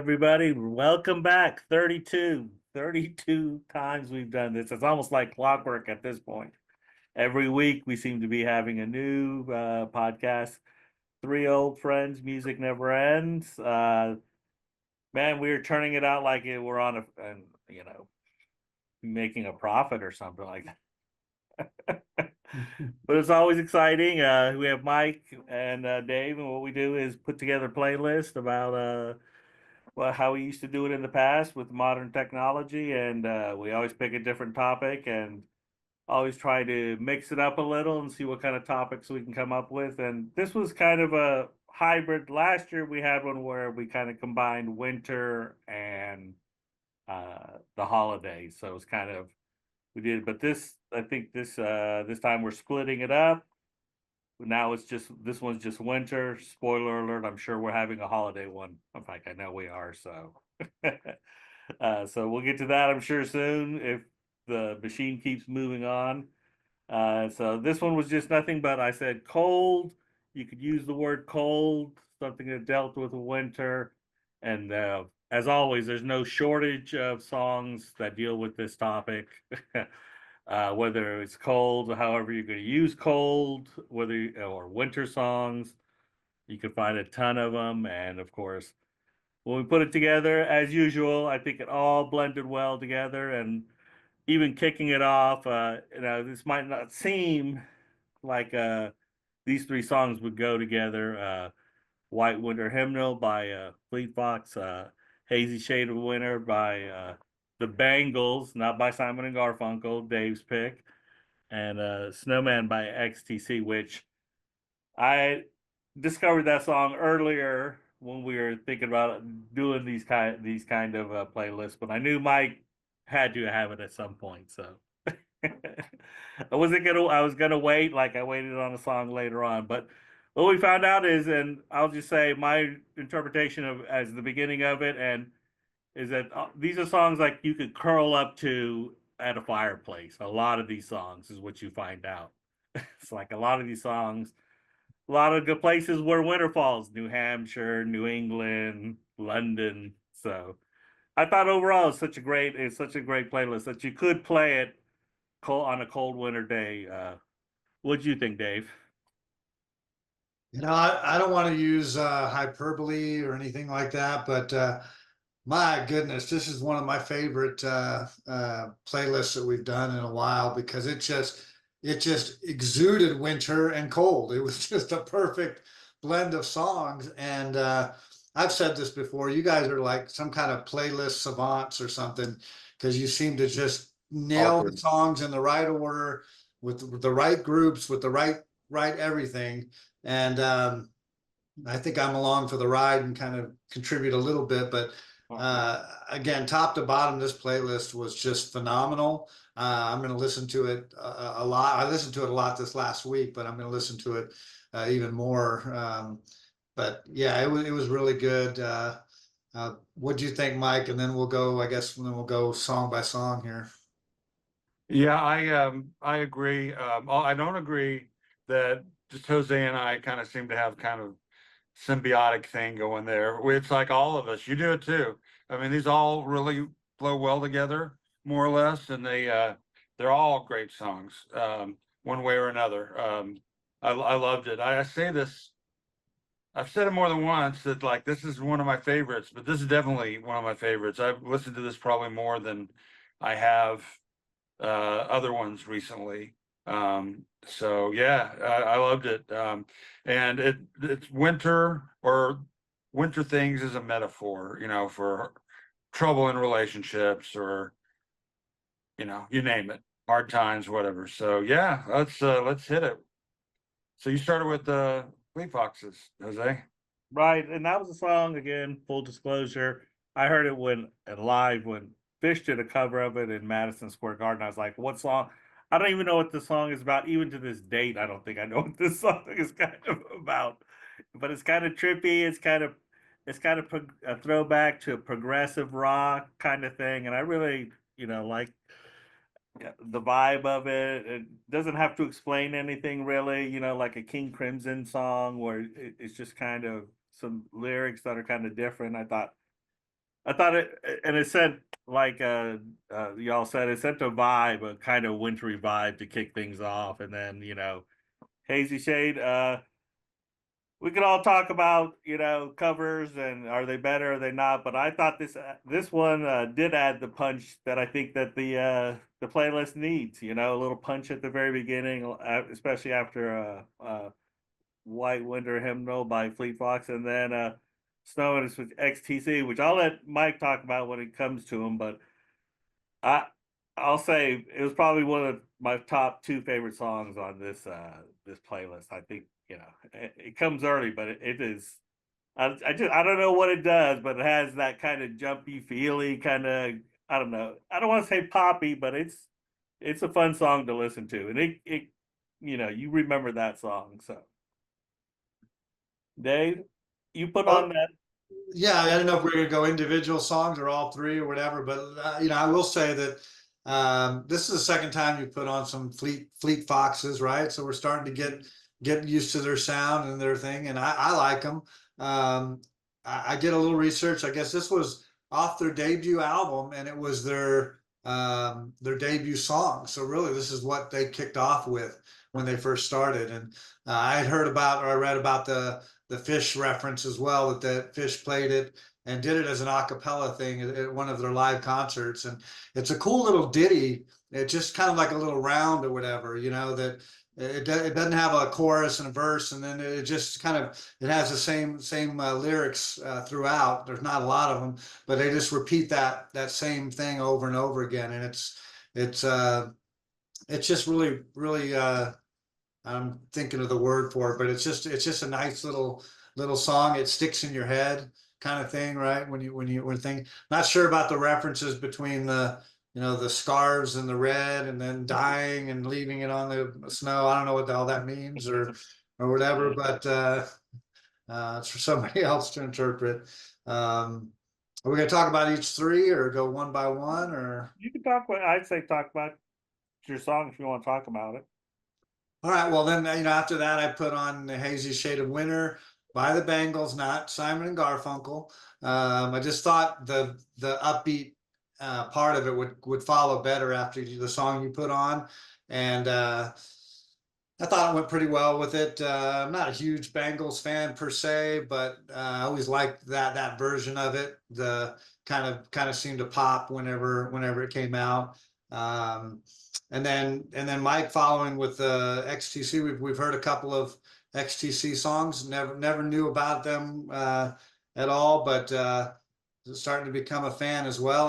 everybody. Welcome back. 32 times we've done this. It's almost like clockwork at this point. Every week we seem to be having a new podcast. Three old friends, music never ends. Man, we're turning it out like we're on making a profit or something like that. But it's always exciting. We have Mike and Dave, and what we do is put together a playlist about well, how we used to do it in the past with modern technology, and we always pick a different topic and always try to mix it up a little and see what kind of topics we can come up with. And this was kind of a hybrid. Last year we had one where we kind of combined winter and the holidays, so it's kind of we did. But I think this time we're splitting it up. Now it's just this one's just winter. Spoiler alert, I'm sure we're having a holiday one. In fact, I know we are, so so we'll get to that, I'm sure, soon if the machine keeps moving on. So this one was just nothing but I said cold. You could use the word cold, something that dealt with winter. And as always, there's no shortage of songs that deal with this topic. Whether it's cold, however you're going to use cold, or winter songs, you can find a ton of them. And of course, when we put it together, as usual, I think it all blended well together. And even kicking it off, this might not seem like these three songs would go together. White Winter Hymnal by Fleet Fox, Hazy Shade of Winter by the Bangles, not by Simon and Garfunkel, Dave's pick, and Snowman by XTC, which I discovered that song earlier when we were thinking about doing these kind of playlists, but I knew Mike had to have it at some point, so I was gonna wait, like I waited on a song later on, but what we found out is, and I'll just say my interpretation of as the beginning of it, and is that these are songs like you could curl up to at a fireplace. A lot of these songs is what you find out. It's like a lot of these songs, a lot of good places where winter falls, New Hampshire, New England, London. So I thought overall it's such a great playlist that you could play it cold on a cold winter day. What do you think, Dave? I don't want to use hyperbole or anything like that, but my goodness, this is one of my favorite playlists that we've done in a while because it just exuded winter and cold. It was just a perfect blend of songs. And I've said this before, you guys are like some kind of playlist savants or something because you seem to just nail the Awkward. songs in the right order with the right groups, with the right everything. And I think I'm along for the ride and kind of contribute a little bit. But again, top to bottom, this playlist was just phenomenal. I'm going to listen to it a lot. I listened to it a lot this last week, but I'm going to listen to it even more. But yeah, it was really good. What do you think, Mike? And then we'll go. I guess then we'll go song by song here. Yeah, I agree. I don't agree that just Jose and I kind of seem to have kind of symbiotic thing going there. It's like all of us. You do it too. I mean, these all really flow well together, more or less, and they're all great songs, one way or another. I loved it. I say this. I've said it more than once that like this is one of my favorites, but this is definitely one of my favorites. I've listened to this probably more than I have other ones recently. So yeah, I loved it. And it's winter or winter things is a metaphor, for trouble in relationships or you name it, hard times, whatever. So yeah, let's hit it. So you started with the Fleet Foxes, Jose. Right, and that was a song again. Full disclosure, I heard it live when Fish did a cover of it in Madison Square Garden. I was like, "What song?" I don't even know what the song is about. Even to this date, I don't think I know what this song is kind of about. But it's kind of trippy. It's kind of a throwback to a progressive rock kind of thing, and I really, like the vibe of it. It doesn't have to explain anything really, like a King Crimson song where it's just kind of some lyrics that are kind of different. I thought I thought it, and it said like y'all said, it sent a vibe, a kind of wintry vibe to kick things off, and then Hazy Shade. We could all talk about covers and are they better, are they not? But I thought this one did add the punch that I think that the playlist needs. A little punch at the very beginning, especially after White Winter Hymnal by Fleet Fox, and then Snow and with XTC, which I'll let Mike talk about when it comes to him. But I I'll say it was probably one of my top two favorite songs on this playlist. I think it comes early, but it is. I don't know what it does, but it has that kind of jumpy, feely kind of. I don't know. I don't want to say poppy, but it's a fun song to listen to, and it you remember that song. So Dave, you put Well, on that. yeah, I don't know if we're gonna go individual songs or all three or whatever, but I will say that this is the second time you put on some Fleet Foxes, right? So we're starting to get used to their sound and their thing, and I like them. I did a little research. I guess this was off their debut album, and it was their debut song. So really, this is what they kicked off with when they first started. And I had heard about, or I read about the Fish reference as well, that Fish played it and did it as an a cappella thing at one of their live concerts. And it's a cool little ditty. It's just kind of like a little round or whatever, that it doesn't have a chorus and a verse, and then it just kind of it has the same lyrics throughout. There's not a lot of them, but they just repeat that same thing over and over again, and it's just really I'm thinking of the word for it, but it's just a nice little song. It sticks in your head, kind of thing, right? When thinking, not sure about the references between the scarves and the red, and then dying and leaving it on the snow. I don't know what the hell that means or whatever, but it's for somebody else to interpret. Are we gonna talk about each three or go one by one or? You can talk about. I'd say talk about your song if you want to talk about it. All right, well then, after that, I put on the Hazy Shade of Winter by the Bangles, not Simon and Garfunkel. I just thought the upbeat part of it would follow better after the song you put on, and I thought it went pretty well with it. I'm not a huge Bangles fan per se, but I always liked that version of it. The kind of seemed to pop whenever it came out. Um, and then Mike following with XTC. We've heard a couple of XTC songs. Never knew about them at all, but starting to become a fan as well.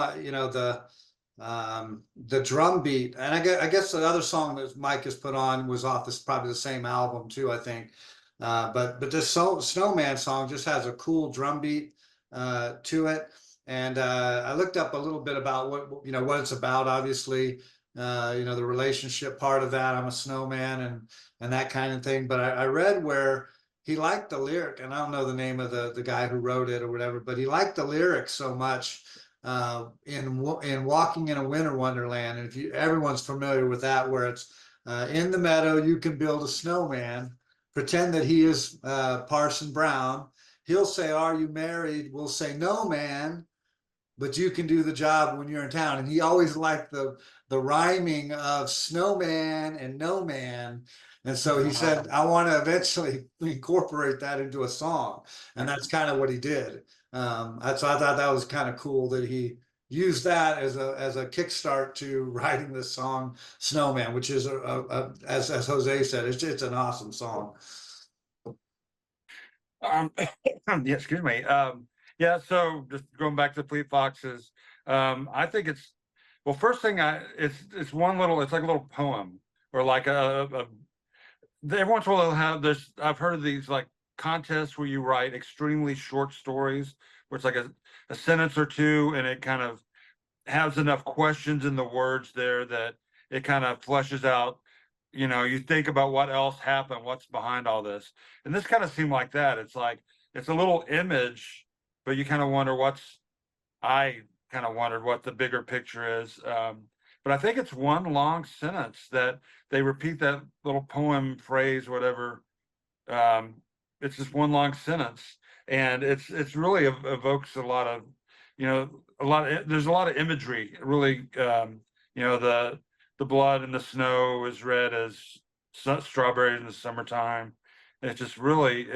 The drum beat, and I guess the other song that Mike has put on was off this probably the same album too, I think. But this Snowman song just has a cool drum beat to it, and I looked up a little bit about what it's about. Obviously, the relationship part of that. I'm a snowman and that kind of thing. But I read where he liked the lyric, and I don't know the name of the guy who wrote it or whatever, but he liked the lyrics so much in Walking in a Winter Wonderland. And if everyone's familiar with that, where it's in the meadow, you can build a snowman, pretend that he is Parson Brown. He'll say, "Are you married?" We'll say, "No, man, but you can do the job when you're in town." And he always liked the rhyming of snowman and no man. And so he said, "I want to eventually incorporate that into a song." And that's kind of what he did. So I thought that was kind of cool that he used that as a kickstart to writing this song Snowman, which is as Jose said, it's an awesome song. Yeah, excuse me. Yeah, so just going back to Fleet Foxes, I think well, first thing it's one little, it's like a little poem or like every once in a while they'll have this, I've heard of these like contests where you write extremely short stories where it's like a sentence or two, and it kind of has enough questions in the words there that it kind of fleshes out. You think about what else happened, what's behind all this. And this kind of seemed like that. It's like, it's a little image, but you kind of wonder I kind of wondered what the bigger picture is. But I think it's one long sentence that they repeat that little poem phrase, whatever. It's just one long sentence. And it's really evokes a lot of there's a lot of imagery, really, the blood and the snow is red as strawberries in the summertime. It's really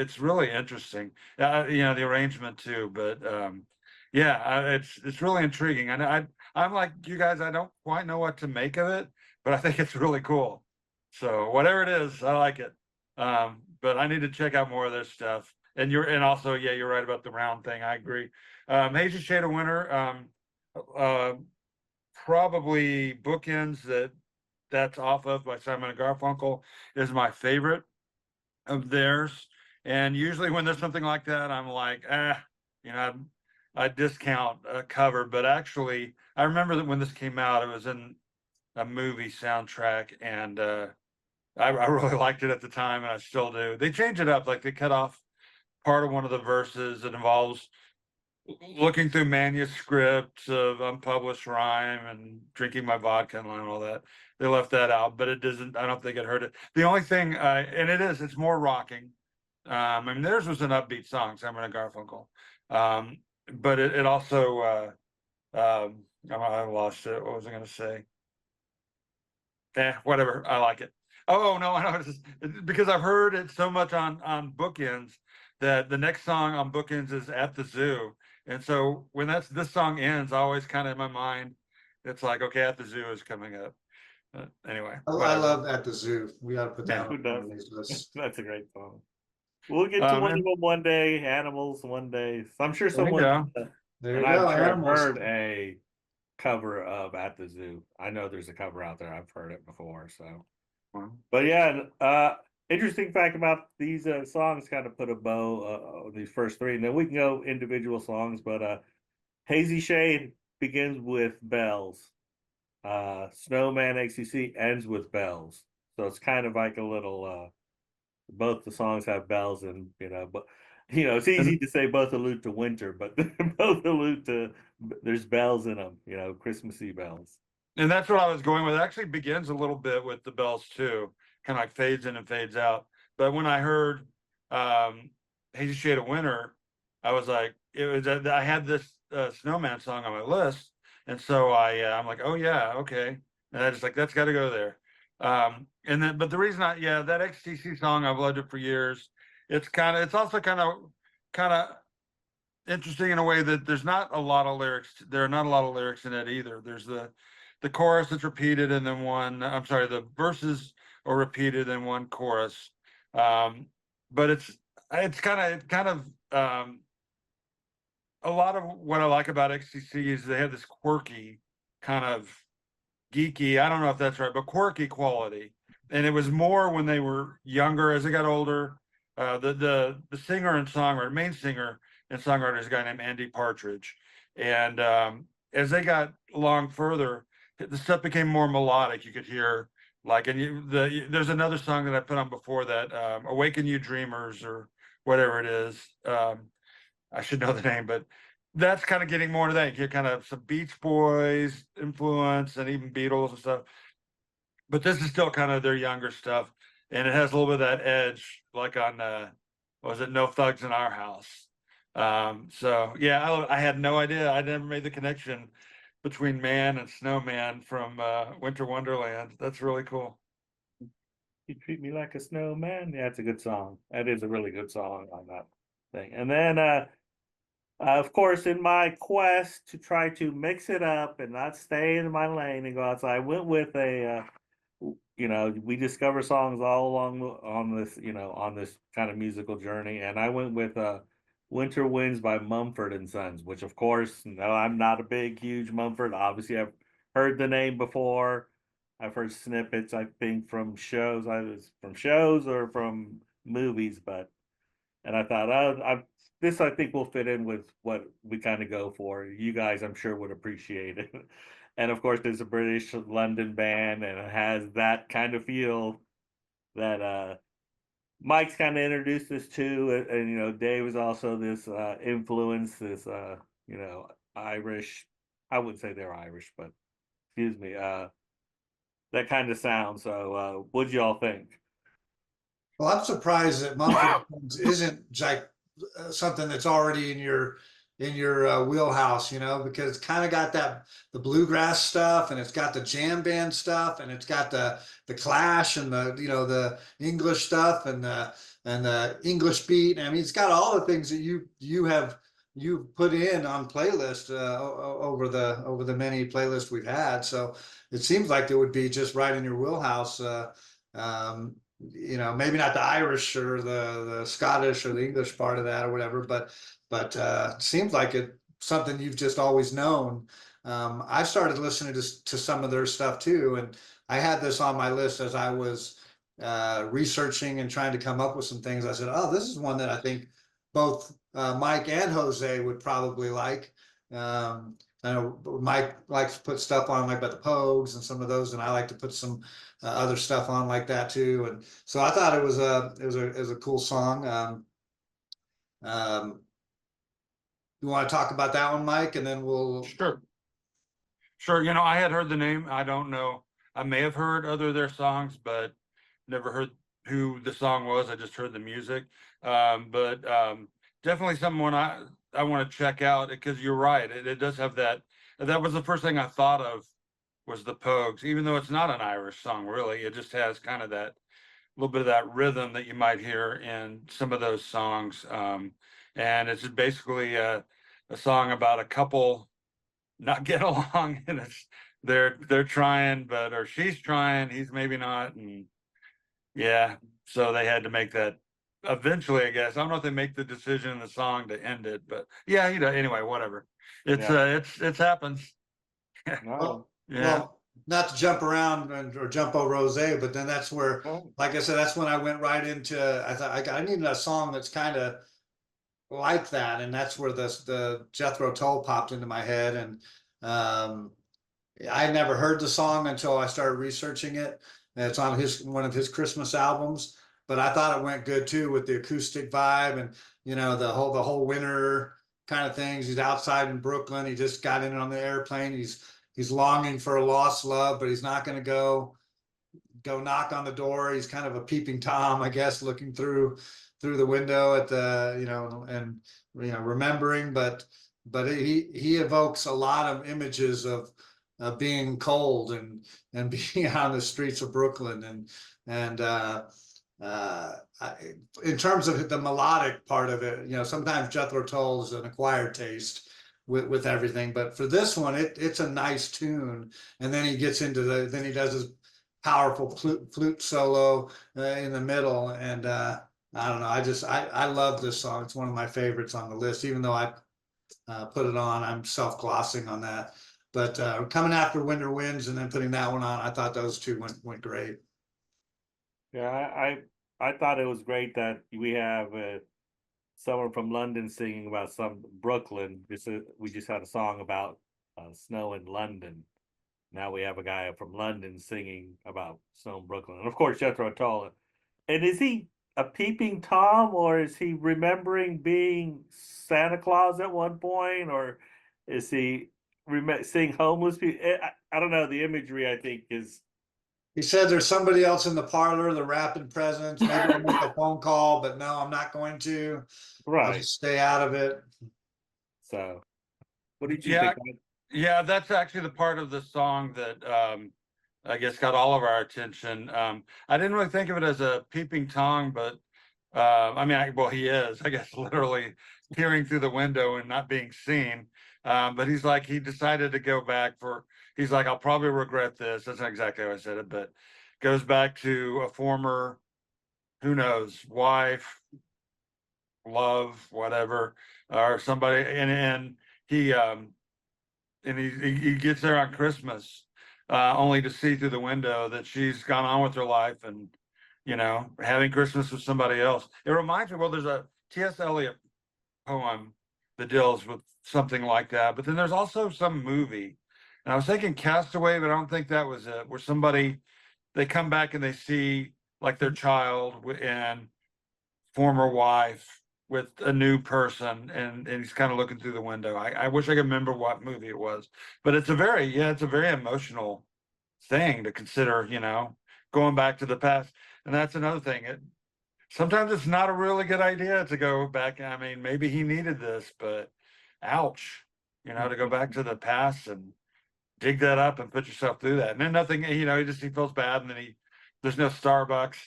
interesting. The arrangement too, but it's really intriguing. And I'm like you guys, I don't quite know what to make of it, but I think it's really cool. So whatever it is, I like it. But I need to check out more of their stuff. And also, yeah, you're right about the round thing. I agree. Hazy Shade of Winter, probably Bookends that's off of by Simon and Garfunkel is my favorite of theirs. And usually when there's something like that, I'm like, I discount a cover. But actually, I remember that when this came out, it was in a movie soundtrack, and I really liked it at the time, and I still do. They change it up, like they cut off part of one of the verses that involves looking through manuscripts of unpublished rhyme and drinking my vodka and all that. They left that out, but it doesn't. I don't think it hurt it. The only thing, and it's more rocking. I mean, theirs was an upbeat song, Simon and Garfunkel, but it also. I lost it. What was I going to say? Whatever. I like it. Oh no, I know. It's because I've heard it so much on Bookends that the next song on Bookends is At the Zoo, and so when this song ends, I always kind of in my mind, it's like, okay, At the Zoo is coming up. Anyway, I whatever. love At the Zoo. We got to put that Who on does? these lists. That's a great song. We'll get to one of them one day. Animals one day. So I'm sure There you someone. go. There And you I'm go, sure I've animals. heard a cover of At the Zoo. I know there's a cover out there. I've heard it before. So, Wow. but yeah, interesting fact about these songs kind of put a bow on these first three, and then we can go individual songs. But Hazy Shade begins with bells. Snowman XTC ends with bells. So it's kind of like a little. Both the songs have bells, and but it's easy to say both allude to winter, but both allude to there's bells in them. Christmassy bells. And that's what I was going with. It actually begins a little bit with the bells too, kind of like fades in and fades out. But when I heard Hazy Shade of Winter, I was like, I had this Snowman song on my list, and so I'm like, oh yeah, okay, and I just like that's got to go there. But the reason that XTC song, I've loved it for years. It's also kind of interesting in a way that there's not a lot of lyrics. There are not a lot of lyrics in it either. There's the chorus that's repeated, and then the verses are repeated in one chorus. But it's kind of a lot of what I like about XTC is they have this quirky kind of geeky, I don't know if that's right, but quirky quality. And it was more when they were younger. As they got older, the singer and songwriter, main singer and songwriter is a guy named Andy Partridge. And as they got along further, the stuff became more melodic. You could hear there's another song that I put on before that, Awaken You Dreamers or whatever it is. I should know the name, but that's kind of getting more into that. You get kind of some Beach Boys influence and even Beatles and stuff. But this is still kind of their younger stuff. And it has a little bit of that edge, like on, was it No Thugs in Our House? So yeah, I had no idea. I never made the connection between Man and Snowman from Winter Wonderland. That's really cool. You Treat Me Like a Snowman. Yeah, it's a good song. That is a really good song on that thing. And then of course, in my quest to try to mix it up and not stay in my lane and go outside, I went with we discover songs all along on this kind of musical journey, and I went with Winter Winds by Mumford & Sons, which of course, no, I'm not a big, huge Mumford. Obviously, I've heard the name before. I've heard snippets, I think, from shows, either from shows or from movies, and I thought, this I think will fit in with what we kind of go for. You guys, I'm sure, would appreciate it. And of course, there's a British London band, and it has that kind of feel that Mike's kind of introduced us to. And Dave is also this influence, this Irish. I wouldn't say they're Irish, but excuse me, that kind of sound. So, what'd y'all think? Well, I'm surprised that Mumford isn't like something that's already in your in your wheelhouse, you know, because it's kind of got the bluegrass stuff, and it's got the jam band stuff, and it's got the Clash and the the English stuff and the English beat. I mean, it's got all the things that you put in on playlist over the many playlists we've had. So it seems like it would be just right in your wheelhouse. Maybe not the Irish or the Scottish or the English part of that or whatever, but it seems like it something you've just always known. I started listening to some of their stuff too, and I had this on my list as I was researching and trying to come up with some things. I said, "Oh, this is one that I think both Mike and Jose would probably like." I know Mike likes to put stuff on like about the Pogues and some of those, and I like to put some other stuff on like that too. And so I thought it was a cool song. Um, you want to talk about that one, Mike, and then we'll. Sure. Sure. You know, I had heard the name. I don't know. I may have heard other of their songs, but never heard who the song was. I just heard the music. But definitely someone I want to check out, because you're right. It does have that. That was the first thing I thought of, was the Pogues, even though it's not an Irish song, really. It just has kind of that little bit of that rhythm that you might hear in some of those songs. And it's basically a song about a couple not get along, and they're trying, or she's trying, he's maybe not, and yeah, so they had to make that eventually, I guess. I don't know if they make the decision in the song to end it, but yeah, anyway, whatever. It's happens. No. Yeah. Well, not to jump around or jump over Rose, but then that's where, like I said, that's when I went right into. I thought I needed a song that's kind of like that, and that's where the Jethro Tull popped into my head, and I never heard the song until I started researching it. And it's on one of his Christmas albums, but I thought it went good too with the acoustic vibe, and the whole winter kind of things. He's outside in Brooklyn. He just got in on the airplane. He's longing for a lost love, but he's not going to go knock on the door. He's kind of a peeping Tom, I guess, looking through the window at and remembering, but he evokes a lot of images of being cold and being on the streets of Brooklyn, and in terms of the melodic part of it, sometimes Jethro Tull is an acquired taste with everything, but for this one, it's a nice tune, and then he gets into then he does his powerful flute solo in the middle, and I don't know. I love this song. It's one of my favorites on the list, even though I put it on. I'm self-glossing on that. But coming after Winter Winds and then putting that one on, I thought those two went great. Yeah, I thought it was great that we have someone from London singing about some Brooklyn. We just had a song about snow in London. Now we have a guy from London singing about snow in Brooklyn, and of course Jethro Tull. And is he a peeping Tom, or is he remembering being Santa Claus at one point, or is he seeing homeless people? I don't know. The imagery, I think, is. He said there's somebody else in the parlor, the wrapping presents. Maybe I'll make a phone call, but no, I'm not going to. Right. I'll just stay out of it. So, what did you think? Yeah, that's actually the part of the song that I guess got all of our attention. I didn't really think of it as a peeping Tom, but I mean, well, he is, I guess, literally peering through the window and not being seen. But he's like, he decided to go back he's like, I'll probably regret this. That's not exactly how I said it, but goes back to a former, who knows, wife, love, whatever, or somebody, and he gets there on Christmas, only to see through the window that she's gone on with her life and, having Christmas with somebody else. It reminds me, well, there's a T.S. Eliot poem that deals with something like that, but then there's also some movie, and I was thinking Castaway, but I don't think that was it, where they come back and they see like their child and former wife with a new person, and he's kind of looking through the window. I wish I could remember what movie it was, but it's a very emotional thing to consider, going back to the past. And that's another thing. Sometimes it's not a really good idea to go back. I mean, maybe he needed this, but ouch, to go back to the past and dig that up and put yourself through that. And then nothing, he feels bad, and then there's no Starbucks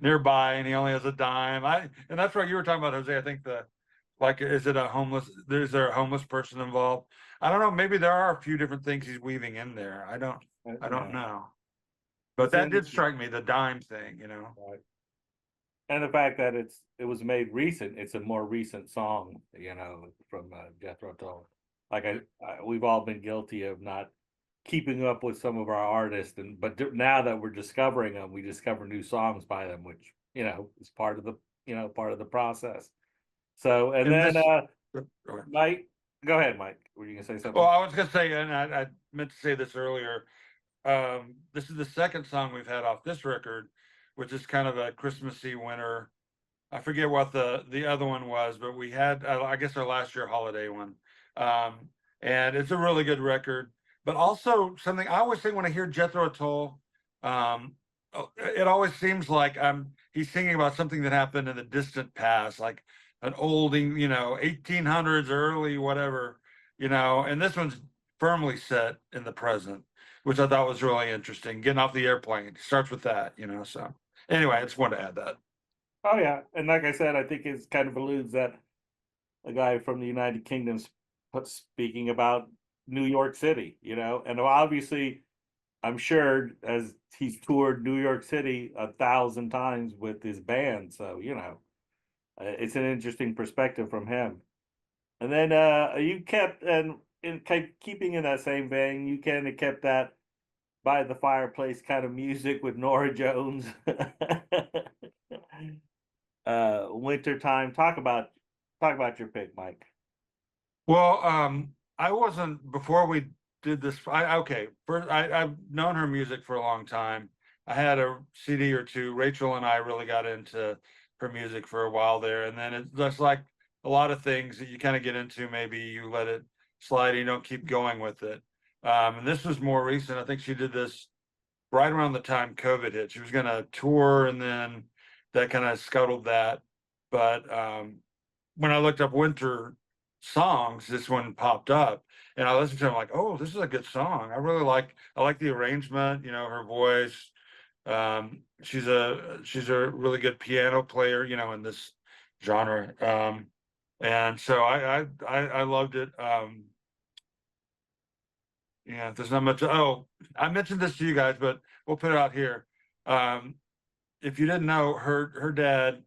nearby, and he only has a dime. And that's what you were talking about, Jose. I think is there a homeless person involved? I don't know. Maybe there are a few different things he's weaving in there. I don't know. But It's that did interesting. strike me, the dime thing, Right. And the fact that it was made recent, it's a more recent song, from Jethro Tull. Like we've all been guilty of not keeping up with some of our artists, now that we're discovering them, we discover new songs by them, which is part of the process. So, and And then this- Mike, go ahead, Mike. Were you gonna say something? Well, I was gonna say, and I meant to say this earlier. This is the second song we've had off this record, which is kind of a Christmassy winter. I forget what the other one was, but we had, I guess, our last year holiday one. And it's a really good record. But also something I always think when I hear Jethro Tull, it always seems like he's singing about something that happened in the distant past, like an olding, 1800s, early whatever, and this one's firmly set in the present, which I thought was really interesting. Getting off the airplane, it starts with that, so anyway, I just wanted to add that. Oh yeah, and like I said, I think it kind of alludes that a guy from the United Kingdom's speaking about New York City, and obviously, I'm sure as he's toured New York City 1,000 times with his band, so it's an interesting perspective from him. And then you kept keeping in that same vein, you kind of kept that by the fireplace kind of music with Nora Jones. Wintertime. Talk about your pick, Mike. Well, I wasn't before we did this. First, I've known her music for a long time. I had a CD or two. Rachel and I really got into her music for a while there, and then it's just like a lot of things that you kind of get into. Maybe you let it slide, you don't keep going with it. And this was more recent. I think she did this right around the time COVID hit. She was going to tour, and then that kind of scuttled that. But when I looked up winter songs, this one popped up, and I listened to it. I'm like, oh, this is a good song. I like the arrangement, her voice. She's a really good piano player, in this genre. And so I loved it. Yeah, there's not much. Oh, I mentioned this to you guys, but we'll put it out here. If you didn't know, her dad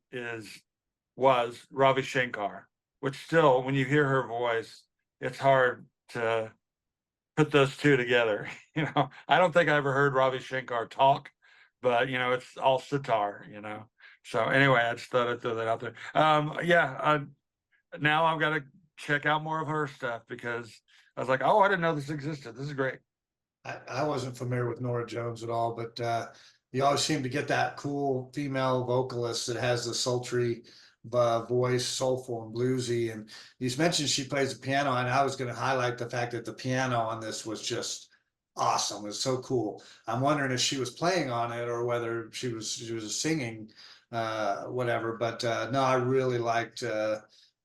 was Ravi Shankar, which still, when you hear her voice, it's hard to put those two together. I don't think I ever heard Ravi Shankar talk, but it's all sitar. So anyway, I just thought I'd throw that out there. Now I've got to check out more of her stuff because I was like, oh, I didn't know this existed. This is great. I wasn't familiar with Nora Jones at all, but you always seem to get that cool female vocalist that has the sultry voice, soulful and bluesy. And you mentioned she plays the piano, and I was going to highlight the fact that the piano on this was just awesome. It was so cool. I'm wondering if she was playing on it or whether she was singing, whatever. But no, I really liked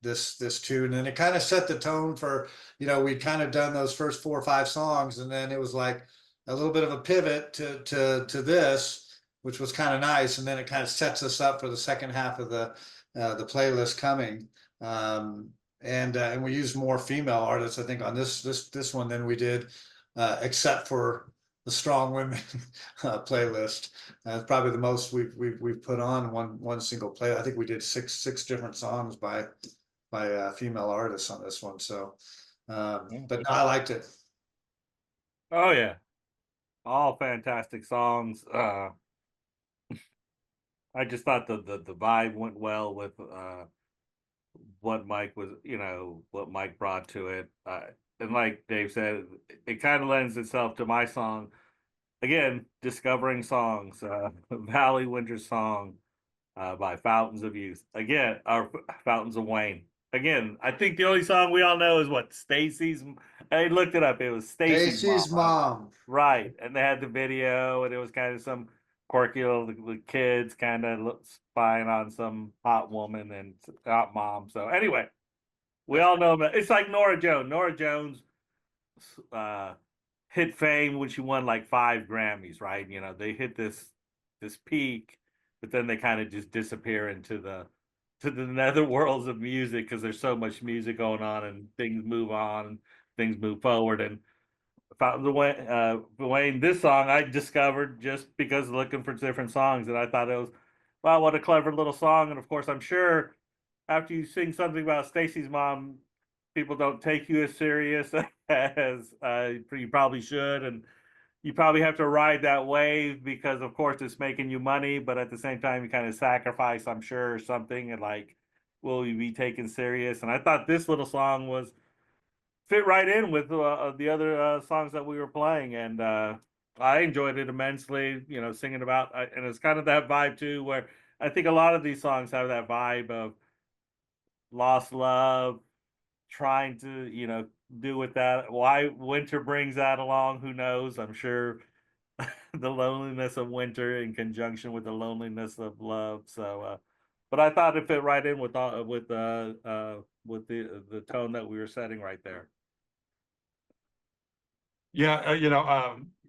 this tune, and it kind of set the tone for, we'd kind of done those first 4 or 5 songs, and then it was like a little bit of a pivot to this, which was kind of nice, and then it kind of sets us up for the second half of the playlist coming. And we used more female artists, I think, on this one than we did, except for the strong women playlist. It's probably the most we've put on one single play. I think we did six different songs by female artists on this one. So, but no, I liked it. Oh yeah, all fantastic songs. I just thought the vibe went well with what Mike was, what Mike brought to it. And like Dave said, it kind of lends itself to my song. Again, discovering songs, Valley Winter Song by Fountains of Youth. Again, our Fountains of Wayne. Again, I think the only song we all know is what Stacy's. I looked it up. It was Stacy's mom. Right, and they had the video, and it was kind of some quirky little kids kind of spying on some hot woman and hot mom. So anyway, We all know about it's like Nora Jones. Nora Jones hit fame when she won like 5 Grammys, right? You know, they hit this peak, but then they kind of just disappear into the nether worlds of music because there's so much music going on and things move on, things move forward. And about Wayne, this song I discovered just because looking for different songs, and I thought it was, wow, what a clever little song. And of course, I'm sure after you sing something about Stacy's mom, people don't take you as serious as you probably should, and you probably have to ride that wave because, of course, it's making you money, but at the same time, you kind of sacrifice, I'm sure, or something, and like, will you be taken serious? And I thought this little song was fit right in with the other songs that we were playing, and I enjoyed it immensely. You know, singing about, and it's kind of that vibe too, where I think a lot of these songs have that vibe of lost love, trying to, do with that. Why winter brings that along, who knows? I'm sure the loneliness of winter in conjunction with the loneliness of love. So, but I thought it fit right in with the tone that we were setting right there. Yeah,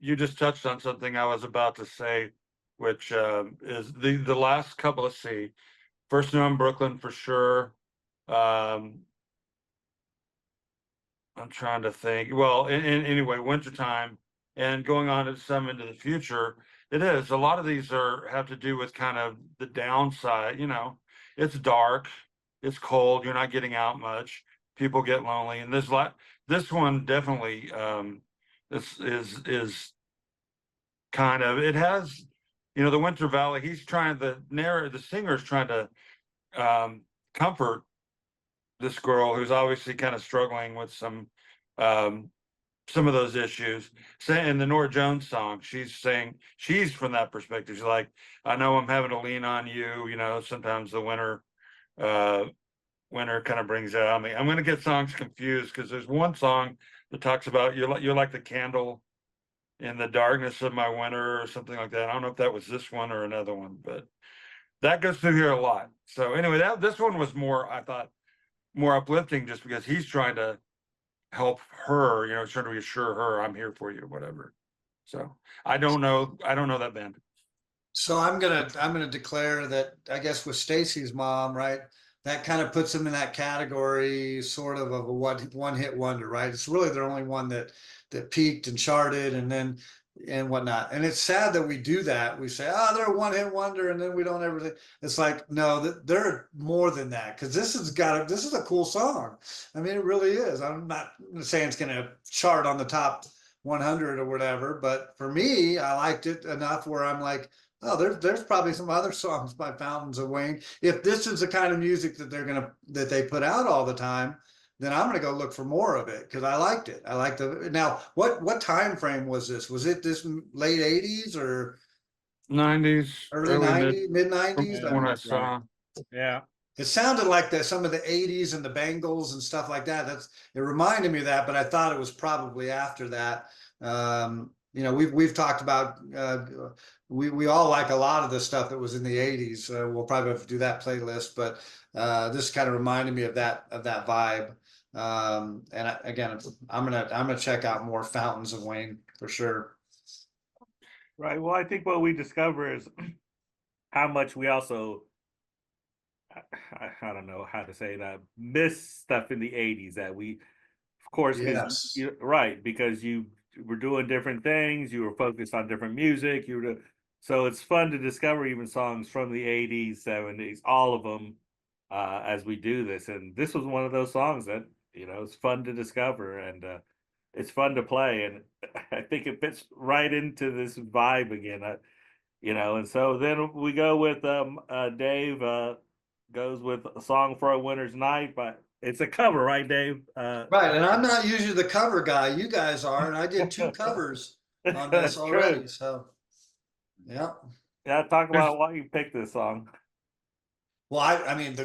you just touched on something I was about to say, which is the last couple of C. First New in Brooklyn for sure. I'm trying to think. Well, anyway, wintertime and going on to some into the future, it is. A lot of these have to do with kind of the downside, it's dark, it's cold, you're not getting out much, people get lonely, and this one definitely this is kind of, it has, the Winter Valley, the singer's trying to comfort this girl who's obviously kind of struggling with some of those issues. In the Nora Jones song, she's saying she's from that perspective. She's like, I know I'm having to lean on you. Sometimes the winter kind of brings it on me. I'm going to get songs confused because there's one song that talks about you're like the candle in the darkness of my winter or something like that. I don't know if that was this one or another one, but that goes through here a lot. So anyway, this one was more, I thought, more uplifting just because he's trying to help her, trying to reassure her, I'm here for you, whatever. So I don't know that band. So I'm gonna declare that, I guess, with Stacy's mom, right? That kind of puts them in that category, sort of a one hit wonder, right? It's really the only one that peaked and charted, and whatnot. And it's sad that we do that. We say, oh, they're a one hit wonder, and then we don't ever. It's like, no, they're more than that, because this is a cool song. I mean, it really is. I'm not saying it's gonna chart on the top 100 or whatever, but for me, I liked it enough where I'm like, oh, there's probably some other songs by Fountains of Wayne. If this is the kind of music that they put out all the time, then I'm gonna go look for more of it because I liked it. I liked now. What time frame was this? Was it this late 80s or 90s, early 90s, mid 90s? When I saw, Yeah. It sounded like some of the 80s and the Bangles and stuff like that. It reminded me of that, but I thought it was probably after that. We've talked about we all like a lot of the stuff that was in the 80s. We'll probably have to do that playlist, but this kind of reminded me of that vibe. Again, I'm gonna check out more Fountains of Wayne for sure. Right. Well, I think what we discover is how much we also, I don't know how to say that, miss stuff in the 80s that we, of course, Yes. right, because you were doing different things, you were focused on different music, so it's fun to discover even songs from the 80s, 70s, all of them, as we do this. And this was one of those songs that, it's fun to discover, and it's fun to play. And I think it fits right into this vibe again, and so then we go with Dave goes with a song for a winter's night, but it's a cover, right, Dave? Right, and I'm not usually the cover guy. You guys are, and I did 2 covers on this already. So, yeah. Yeah, talk about why you picked this song. Well, I mean,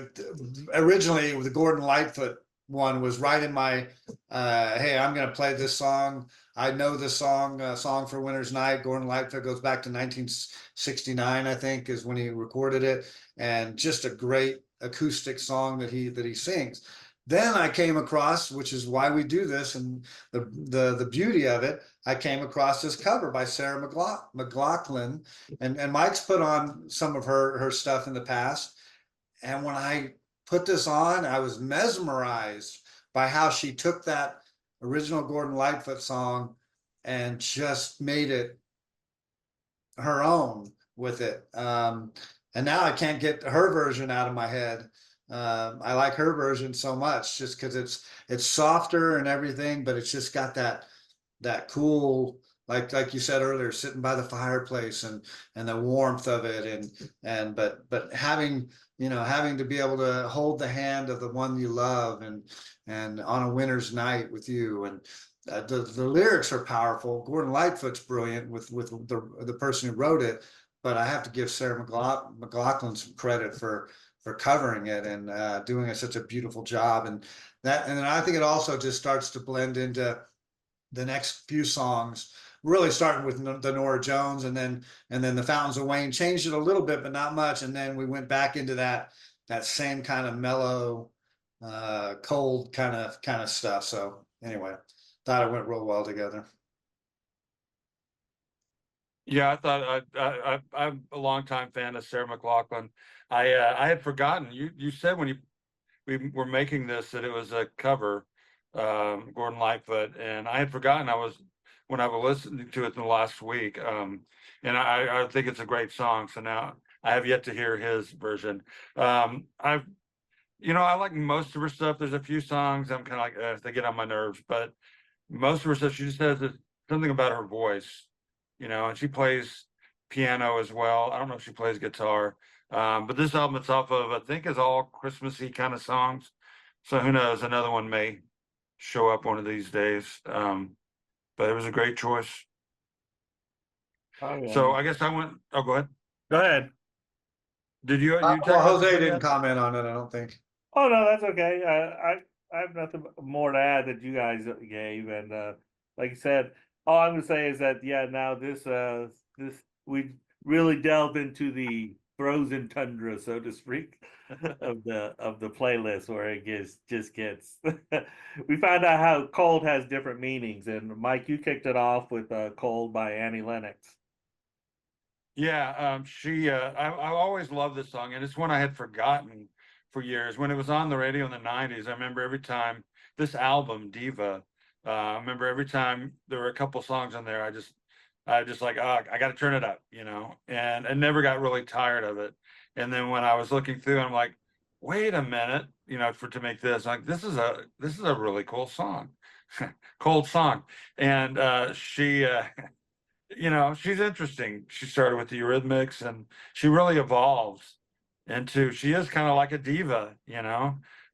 originally the Gordon Lightfoot one was right in my, hey, I'm going to play this song. I know this song, Song for a Winter's Night. Gordon Lightfoot goes back to 1969, I think, is when he recorded it, and just a great acoustic song that he sings. then I came across, which is why we do this, and the beauty of it, I came across this cover by Sarah McLachlan, and Mike's put on some of her stuff in the past. And when I put this on, I was mesmerized by how she took that original Gordon Lightfoot song and just made it her own with it. And now I can't get her version out of my head. I like her version so much just because it's softer and everything, but it's just got that cool, like you said earlier, sitting by the fireplace and the warmth of it, but having having to be able to hold the hand of the one you love and on a winter's night with you, and the lyrics are powerful. Gordon Lightfoot's brilliant with the person who wrote it, but I have to give Sarah McLachlan some credit for covering it and doing such a beautiful job. And then I think it also just starts to blend into the next few songs, really starting with the Norah Jones, and then the Fountains of Wayne changed it a little bit, but not much. And then we went back into that same kind of mellow, cold kind of stuff. So anyway, thought it went real well together. Yeah, I thought I'm a longtime fan of Sarah McLachlan. I had forgotten, you said when we were making this that it was a cover, Gordon Lightfoot, and I had forgotten when I was listening to it in the last week. And I think it's a great song. So now I have yet to hear his version. I like most of her stuff. There's a few songs I'm kind of like, they get on my nerves, but most of her stuff, she just has something about her voice, and she plays piano as well. I don't know if she plays guitar. But this album it's off of, I think, is all Christmassy kind of songs. So who knows? Another one may show up one of these days. But it was a great choice. Oh, yeah. So I guess I went. Oh, go ahead. Go ahead. Did you? Well, talk about Jose something didn't yet? comment on it, I don't think. Oh no, that's okay. I have nothing more to add that you guys gave, and like you said, all I'm gonna say is that now this we really delved into the frozen tundra, so to speak, of the playlist where it just gets. We found out how cold has different meanings, and Mike, you kicked it off with "Cold" by Annie Lennox. Yeah, I always loved this song, and it's one I had forgotten for years. When it was on the radio in the 90s, I remember every time this album, Diva, I remember every time there were a couple songs on there, I just like, oh, I got to turn it up, and I never got really tired of it. And then when I was looking through, I'm like, wait a minute, to make this, like, this is a really cool song, cold song. And she's interesting. She started with the Eurythmics, and she really evolves she is kind of like a diva,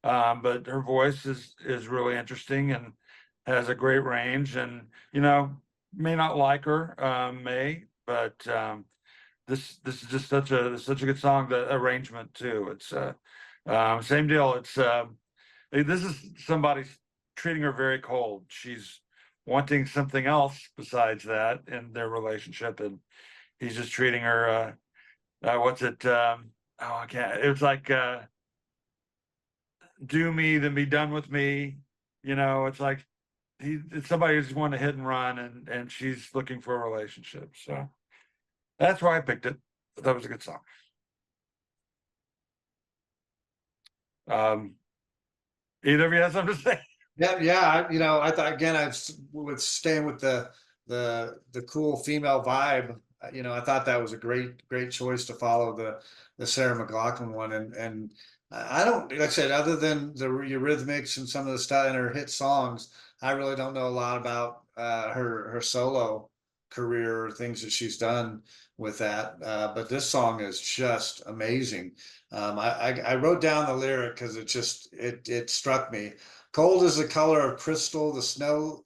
but her voice is really interesting and has a great range. And may not like her, but this is just such a good song. The arrangement too. It's same deal. It's this is somebody treating her very cold. She's wanting something else besides that in their relationship, and he's just treating her what's it I can't, it was like do me then be done with me. It's like it's somebody who's want to hit and run, and she's looking for a relationship. So that's why I picked it. That was a good song. Either of you have something to say? Yeah. I thought again, I was staying with the cool female vibe. I thought that was a great choice to follow the Sarah McLachlan one, and I don't, like I said, other than the Eurythmics and some of the stuff in her hit songs, I really don't know a lot about her solo career or things that she's done with that. But this song is just amazing. I wrote down the lyric because it struck me. Cold is the color of crystal, the snow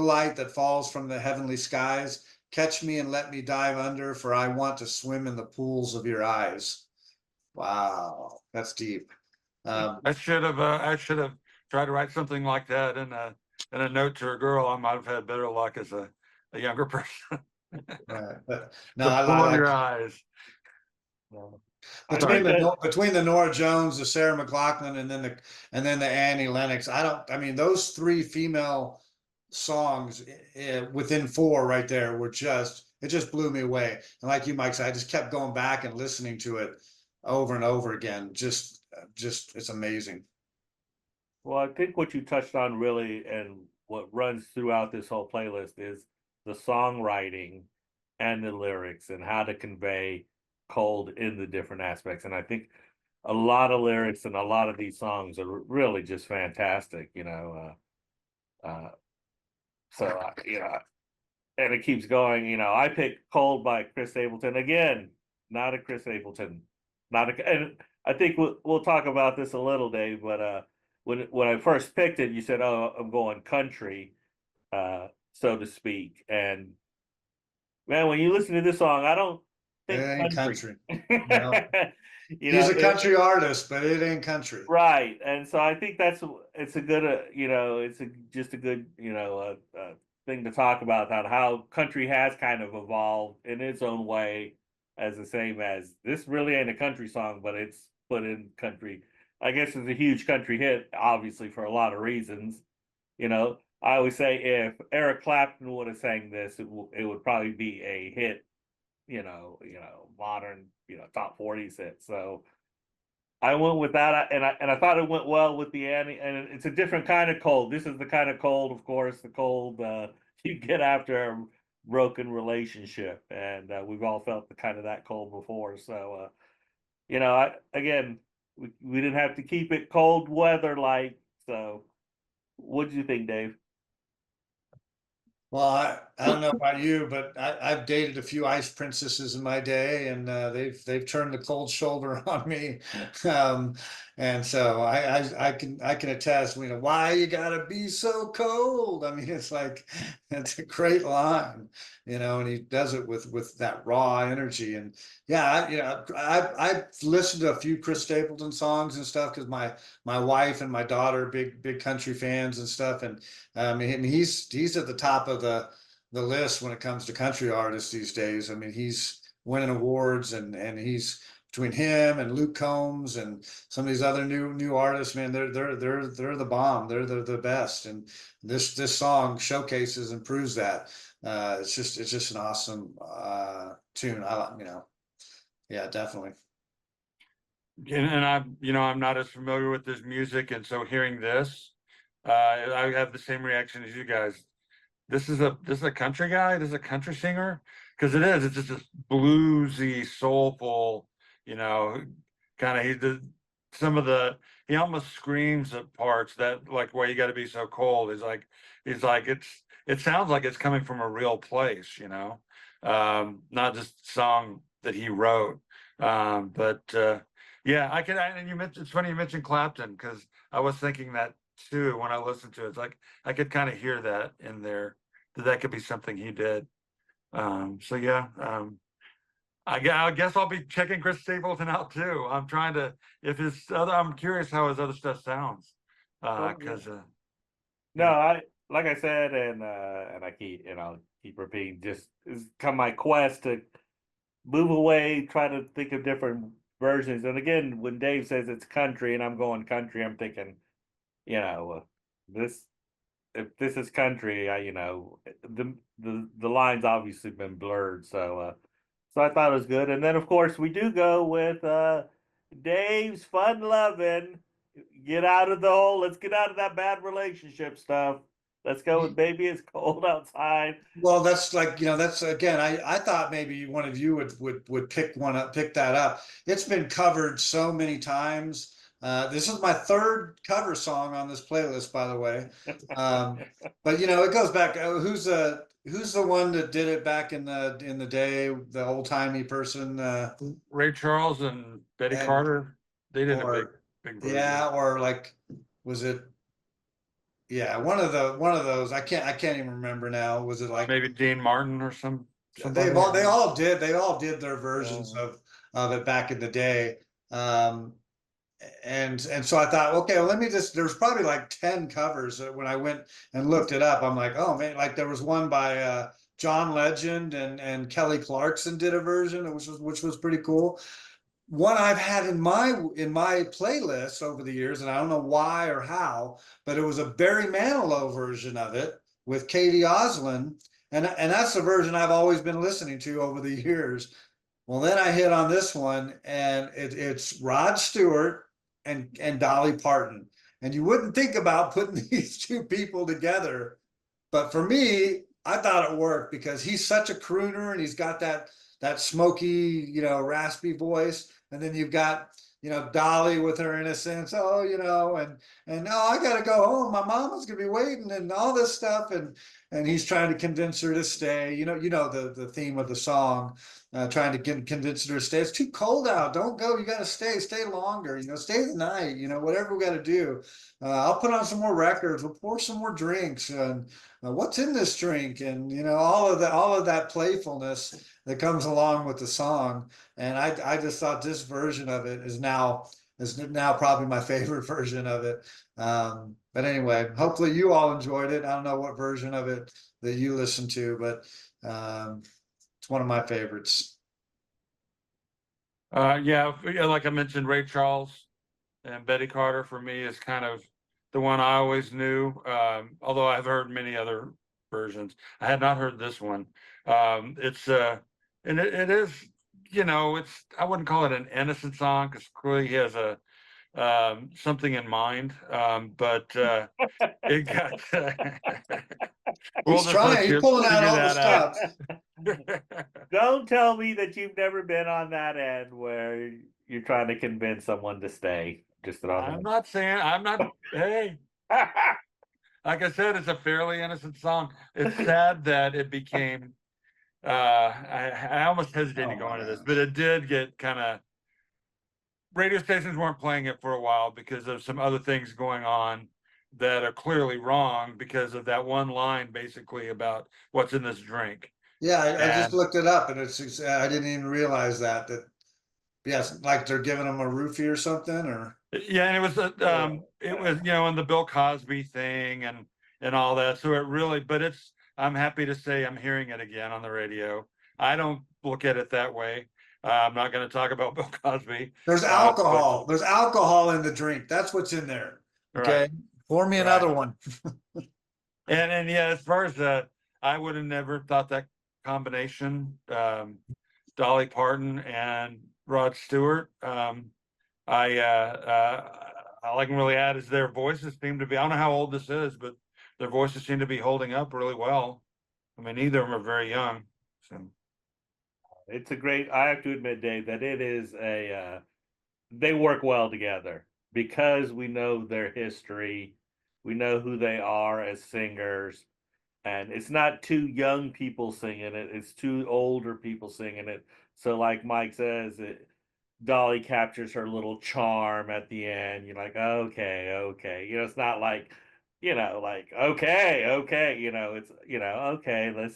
light that falls from the heavenly skies. Catch me and let me dive under, for I want to swim in the pools of your eyes. Wow, that's deep. I should have tried to write something like that in a note to a girl. I might have had better luck as a younger person. Right. But no, The I pool of like your eyes. I Between think that between the Nora Jones, the Sarah McLachlan, and then the Annie Lennox, I mean, those three female songs within four right there were it just blew me away. And like you, Mike said, I just kept going back and listening to it over and over again. Just it's amazing. well, I think what you touched on really and what runs throughout this whole playlist is the songwriting and the lyrics and how to convey cold in the different aspects. And I think a lot of lyrics and a lot of these songs are really just fantastic, you know. You know, and it keeps going. You know, I picked "Cold" by Chris Stapleton again. Not a Chris Stapleton, not a. And I think we'll talk about this a little, Dave. But when I first picked it, you said, "Oh, I'm going country," so to speak. And man, when you listen to this song, I don't It think ain't country. country. No. You He's know, a country artist, but it ain't country. right. And so I think it's a good, you know, just a good, you know, thing to talk about how country has kind of evolved in its own way, as the same as this really ain't a country song, but it's put in country. I guess it's a huge country hit, obviously for a lot of reasons. You know, I always say if Eric Clapton would have sang this, it would probably be a hit. You know, modern, you know, top 40s hit. So I went with that, and I thought it went well with the Annie, and it's a different kind of cold. This is the kind of cold, of course, the cold you get after a broken relationship, and we've all felt the kind of that cold before. So, you know, again, we didn't have to keep it cold weather like. So, what do you think, Dave? Well, I don't know about you, but I've dated a few ice princesses in my day, and they've turned the cold shoulder on me, and so I can attest. You know, why you gotta be so cold? I mean, it's like it's a great line, you know, and he does it with that raw energy. And yeah, I've listened to a few Chris Stapleton songs and stuff because my wife and my daughter are big country fans and stuff, and and he's at the top of the list when it comes to country artists these days. I mean, he's winning awards, and he's between him and Luke Combs and some of these other new artists. Man, they're the bomb. They're the best, and this song showcases and proves that. It's just an awesome tune. You know, yeah, definitely. And I'm not as familiar with this music, and so hearing this, I have the same reaction as you guys. This is a country guy. This is a country singer because it is. It's just this bluesy, soulful, you know, kind of. He did some of the. He almost screams at parts that like, "Why you got to be so cold?" He's like it sounds like it's coming from a real place, you know, not just a song that he wrote. But yeah, and you mentioned it's funny you mentioned Clapton because I was thinking that too when I listened to it. It's like I could kind of hear that in there that could be something he did. So yeah, I guess I'll be checking Chris Stapleton out too. I'm trying to I'm curious how his other stuff sounds. Because No, yeah. like I said, and I I'll keep repeating, just is kind of my quest to move away, try to think of different versions. And again, when Dave says it's country and I'm going country, I'm thinking, you know, this if this is country, you know, the lines obviously been blurred. So I thought it was good. And then of course we do go with Dave's fun loving. Get out of the hole. Let's get out of that bad relationship stuff. Let's go with Baby It's Cold Outside. Well, that's like, you know, that's again, I thought maybe one of you would pick that up. It's been covered so many times. This is my third cover song on this playlist, by the way. But you know, it goes back. Who's the one that did it back in the day? The old timey person. Ray Charles and Betty And- Carter, they did a or big version. yeah, or like, was it? Yeah, one of those. I can't even remember now. Was it like? Maybe Dean Martin or somebody. They all did their versions of it back in the day. And so I thought, okay, well, let me just, there's probably like 10 covers when I went and looked it up. I'm like, oh man, like there was one by John Legend and Kelly Clarkson did a version, which was pretty cool. one I've had in my playlist over the years, and I don't know why or how, but it was a Barry Manilow version of it with Katie Osland, and that's the version I've always been listening to over the years. Well, then I hit on this one, and it's Rod Stewart and Dolly Parton, and you wouldn't think about putting these two people together, but for me, I thought it worked because he's such a crooner, and he's got that smoky, raspy voice, and then you've got Dolly with her innocence, and oh, I gotta go home, my mama's gonna be waiting, and all this stuff, and he's trying to convince her to stay. The theme of the song, trying to convince her to stay. It's too cold out. Don't go. You got to stay longer. Stay the night. Whatever we got to do. I'll put on some more records. We'll pour some more drinks. And what's in this drink? And all of that playfulness that comes along with the song. And I just thought this version of it is now probably my favorite version of it. But anyway, hopefully you all enjoyed it. I don't know what version of it that you listened to, but it's one of my favorites. Yeah, like I mentioned, Ray Charles and Betty Carter for me is kind of the one I always knew. Although I've heard many other versions, I had not heard this one. It's and it is, it's, I wouldn't call it an innocent song because clearly he has a something in mind. But it got He's trying. He's pulling out all the stops. Don't tell me that you've never been on that end where you're trying to convince someone to stay. Just I'm not saying I'm not. Hey, like I said, it's a fairly innocent song. It's sad that it became. I almost hesitated to go into this, but it did get kind of. Radio stations weren't playing it for a while because of some other things going on that are clearly wrong because of that one line, basically about what's in this drink. Yeah, I just looked it up, and I didn't even realize that. Yes, like they're giving them a roofie or something, or yeah, and it was in the Bill Cosby thing and all that. So it really, but I'm happy to say I'm hearing it again on the radio. I don't look at it that way. I'm not going to talk about Bill Cosby. There's alcohol. There's alcohol in the drink. That's what's in there. Okay, right. Pour me another one. and yeah, as far as I would have never thought that combination, Dolly Parton and Rod Stewart. All I can really add is their voices seem to be. I don't know how old this is, but their voices seem to be holding up really well. I mean, neither of them are very young. So it's a great. I have to admit, Dave, that it is they work well together because we know their history, we know who they are as singers, and it's not two young people singing it; it's two older people singing it. So, like Mike says, Dolly captures her little charm at the end. You're like, okay. It's not like, like, okay. It's, okay,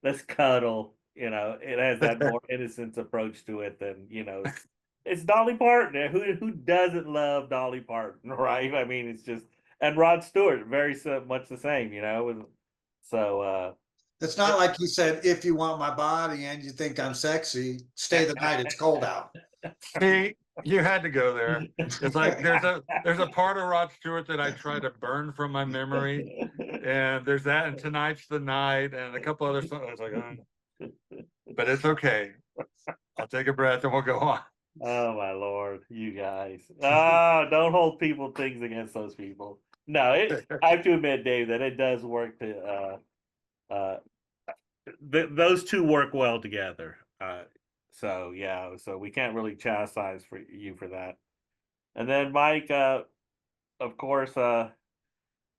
let's cuddle. It has that more innocent approach to it than, it's Dolly Parton. Who doesn't love Dolly Parton, right? I mean, it's just, and Rod Stewart, very much the same, So, it's not like he said, if you want my body and you think I'm sexy, stay the night. It's cold out. see, you had to go there. It's like there's a part of Rod Stewart that I try to burn from my memory, and there's that, and Tonight's the Night, and a couple other songs. I was like, but it's okay. I'll take a breath and we'll go on. Oh my Lord, you guys! Don't hold things against those people. No, I have to admit, Dave, that it does work to. Those two work well together. So yeah, so we can't really chastise for you for that. And then Mike, of course,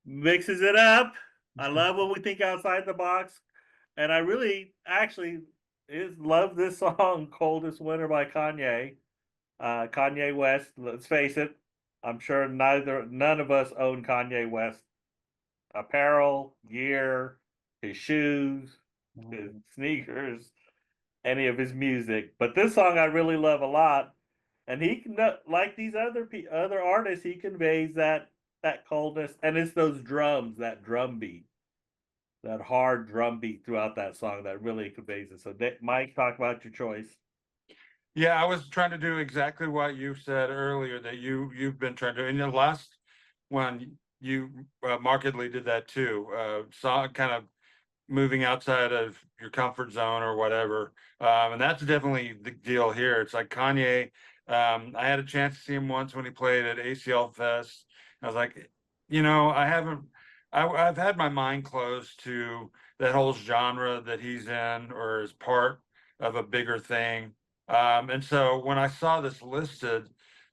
mixes it up. I love when we think outside the box, and I really actually love this song, "Coldest Winter" by Kanye. Kanye West. Let's face it, I'm sure none of us own Kanye West apparel, gear, his shoes, his sneakers, any of his music. But this song I really love a lot, and he can, like these other artists, he conveys that coldness, and it's those drums, that drum beat, that hard drum beat throughout that song that really conveys it. So, Mike, talk about your choice. Yeah, I was trying to do exactly what you said earlier that you've been trying to, and the last one you markedly did that too. Saw kind of moving outside of your comfort zone or whatever. And that's definitely the deal here. It's like Kanye. I had a chance to see him once when he played at ACL Fest. I was like, I haven't. I've had my mind closed to that whole genre that he's in or is part of a bigger thing. And so when I saw this listed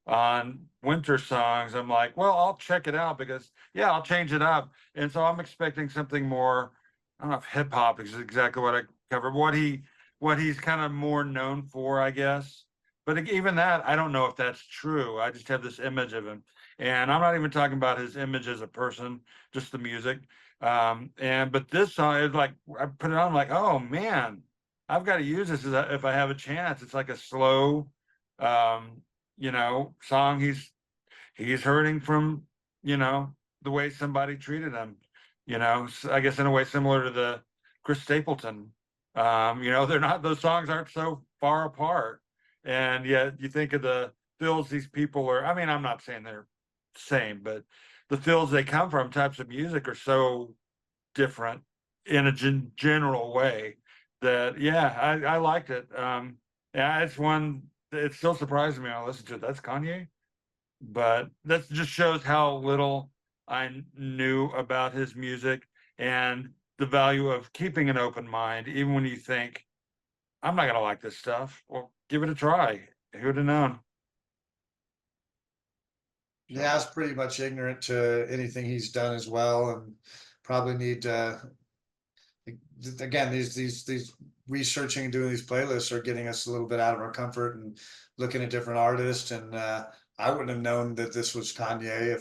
on winter songs, I'm like, well, I'll check it out because yeah, I'll change it up. And so I'm expecting something more. I don't know if hip hop is exactly what I cover. What he's kind of more known for, I guess. But even that, I don't know if that's true. I just have this image of him, and I'm not even talking about his image as a person, just the music. But this song is like I put it on, like, oh man, I've got to use this if I have a chance. It's like a slow, song. He's hurting from, you know, the way somebody treated him, I guess in a way similar to the Chris Stapleton. They're not, those songs aren't so far apart. And yet you think of the fields these people are, I mean, I'm not saying they're same, but the fields they come from, types of music are so different in a general way that, yeah, I liked it. Yeah, it's one, it still surprises me when I listen to it. That's Kanye, but that just shows how little I knew about his music and the value of keeping an open mind, even when you think, I'm not gonna like this stuff. Well, give it a try. Who'd have known? Yeah, I was pretty much ignorant to anything he's done as well, and probably need again these researching and doing these playlists are getting us a little bit out of our comfort and looking at different artists. And I wouldn't have known that this was Kanye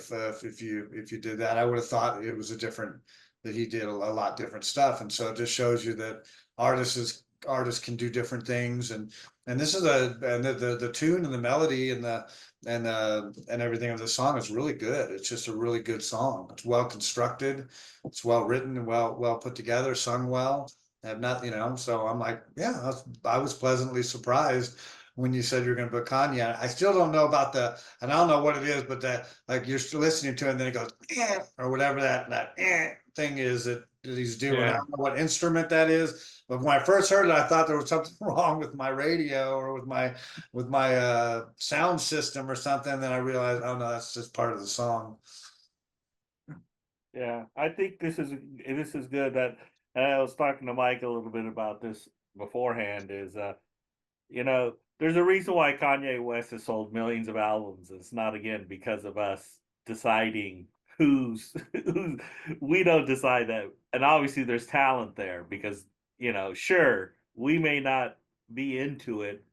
if you did that. I would have thought it was a different, that he did a lot different stuff. And so it just shows you that artists can do different things. And this is and the tune and the melody and the and everything of the song is really good. It's just a really good song. It's well constructed, it's well written and well put together, sung well. Have not, so I'm like, yeah, I was pleasantly surprised when you said you're going to put Kanye. I still don't know about and I don't know what it is, but that, like, you're still listening to it and then it goes or whatever that thing is that he's doing. I Yeah. don't know what instrument that is, but when I first heard it, I thought there was something wrong with my radio or with my sound system or something. Then I realized, oh no, that's just part of the song. Yeah, I think this is good. That and I was talking to Mike a little bit about this beforehand. Is there's a reason why Kanye West has sold millions of albums. It's not again because of us deciding who's we don't decide that. And obviously there's talent there because, sure, we may not be into it,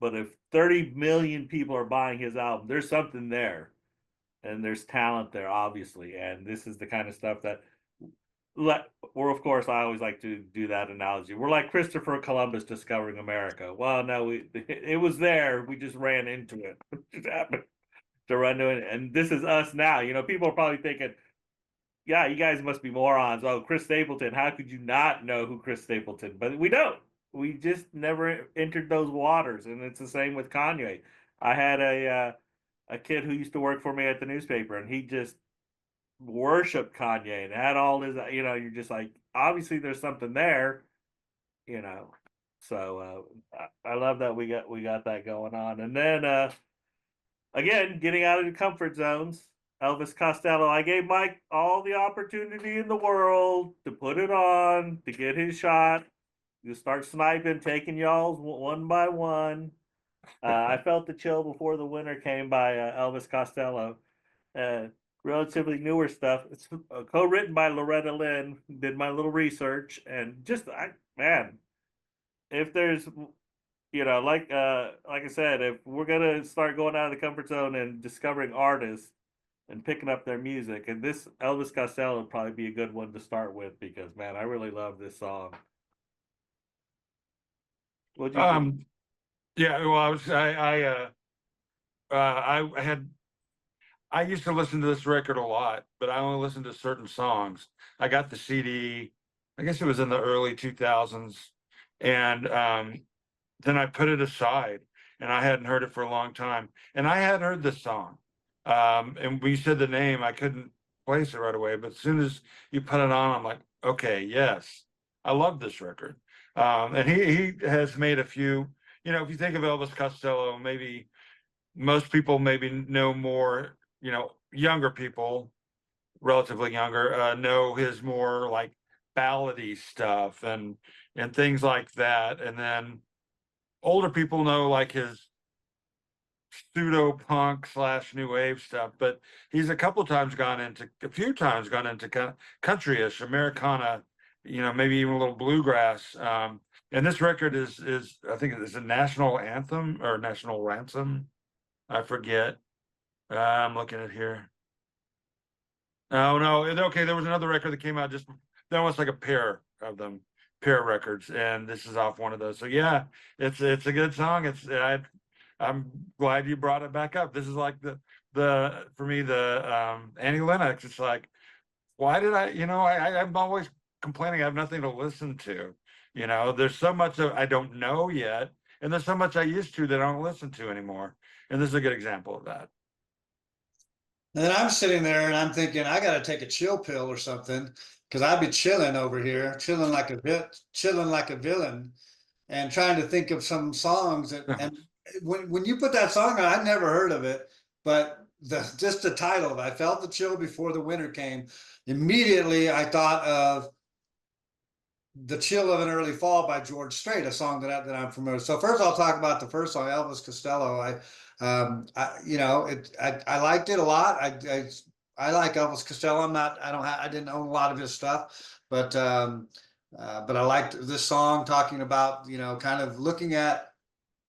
but if 30 million people are buying his album, there's something there. And there's talent there, obviously. And this is the kind of stuff that we're, of course, I always like to do that analogy. We're like Christopher Columbus discovering America. Well, no, it was there. We just ran into it. It just happened to run into it. And this is us now. People are probably thinking, yeah, you guys must be morons. Oh, Chris Stapleton. How could you not know who Chris Stapleton? But we don't. We just never entered those waters. And it's the same with Kanye. I had a kid who used to work for me at the newspaper, and he just worshiped Kanye and had all his, you're just like, obviously there's something there, you know. So I love that we got that going on. And then again, getting out of the comfort zones. Elvis Costello, I gave Mike all the opportunity in the world to put it on, to get his shot, to start sniping, taking y'all's one by one. I felt the chill before the winter came by Elvis Costello. Uh, Relatively newer stuff. It's co-written by Loretta Lynn. Did my little research and just man, if there's like I said, if we're gonna start going out of the comfort zone and discovering artists and picking up their music, and this Elvis Costello would probably be a good one to start with because man, I really love this song. What do you think? Yeah, well, I used to listen to this record a lot, but I only listened to certain songs. I got the CD, I guess it was in the early 2000s, and then I put it aside. and I hadn't heard it for a long time, and I hadn't heard this song. And when you said the name, I couldn't place it right away, but as soon as you put it on, I'm like, okay, yes, I love this record. And he has made a few, if you think of Elvis Costello, maybe most people maybe know more, younger people, relatively younger, know his more like ballady stuff and things like that. And then older people know like his pseudo punk / new wave stuff, but he's a few times gone into kind of countryish Americana, maybe even a little bluegrass. And this record is I think it's a national anthem or national ransom. I forget. I'm looking at here. Oh no, okay, there was another record that came out just that was like a pair of them, pair records, and this is off one of those. So yeah, it's a good song. I'm glad you brought it back up. This is like the for me the Annie Lennox. It's like, why did I'm always complaining I have nothing to listen to. There's so much that I don't know yet, and there's so much I used to that I don't listen to anymore. And this is a good example of that. And then I'm sitting there and I'm thinking, I got to take a chill pill or something because I'd be chilling over here, chilling like a villain, and trying to think of some songs. And when you put that song on, I'd never heard of it, but just the title, I felt the chill before the winter came. Immediately, I thought of The Chill of an Early Fall by George Strait, a song that I'm familiar with. So first I'll talk about the first song, Elvis Costello. I liked it a lot. I like Elvis Costello. I didn't own a lot of his stuff, but I liked this song talking about, kind of looking at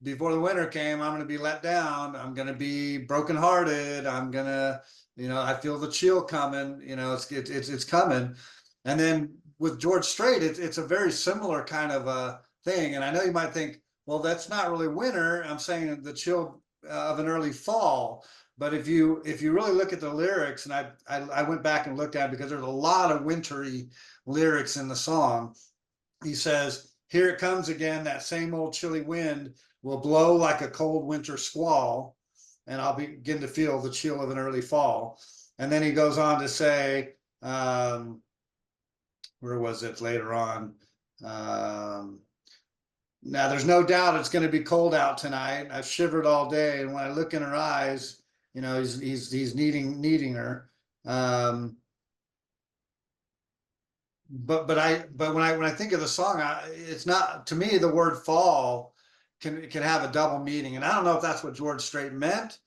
before the winter came, I'm going to be let down. I'm going to be brokenhearted. I'm going to, I feel the chill coming, it's coming. And then with George Strait, it's a very similar kind of a thing. And I know you might think, well, that's not really winter. I'm saying the chill of an early fall. But if you really look at the lyrics, and I went back and looked at it because there's a lot of wintry lyrics in the song. He says, "Here it comes again, that same old chilly wind will blow like a cold winter squall, and I'll begin to feel the chill of an early fall." And then he goes on to say, where was it later on? Now there's no doubt it's going to be cold out tonight. I've shivered all day, and when I look in her eyes, he's needing her. But when I think of the song, it's not, to me, the word fall can have a double meaning, and I don't know if that's what George Strait meant.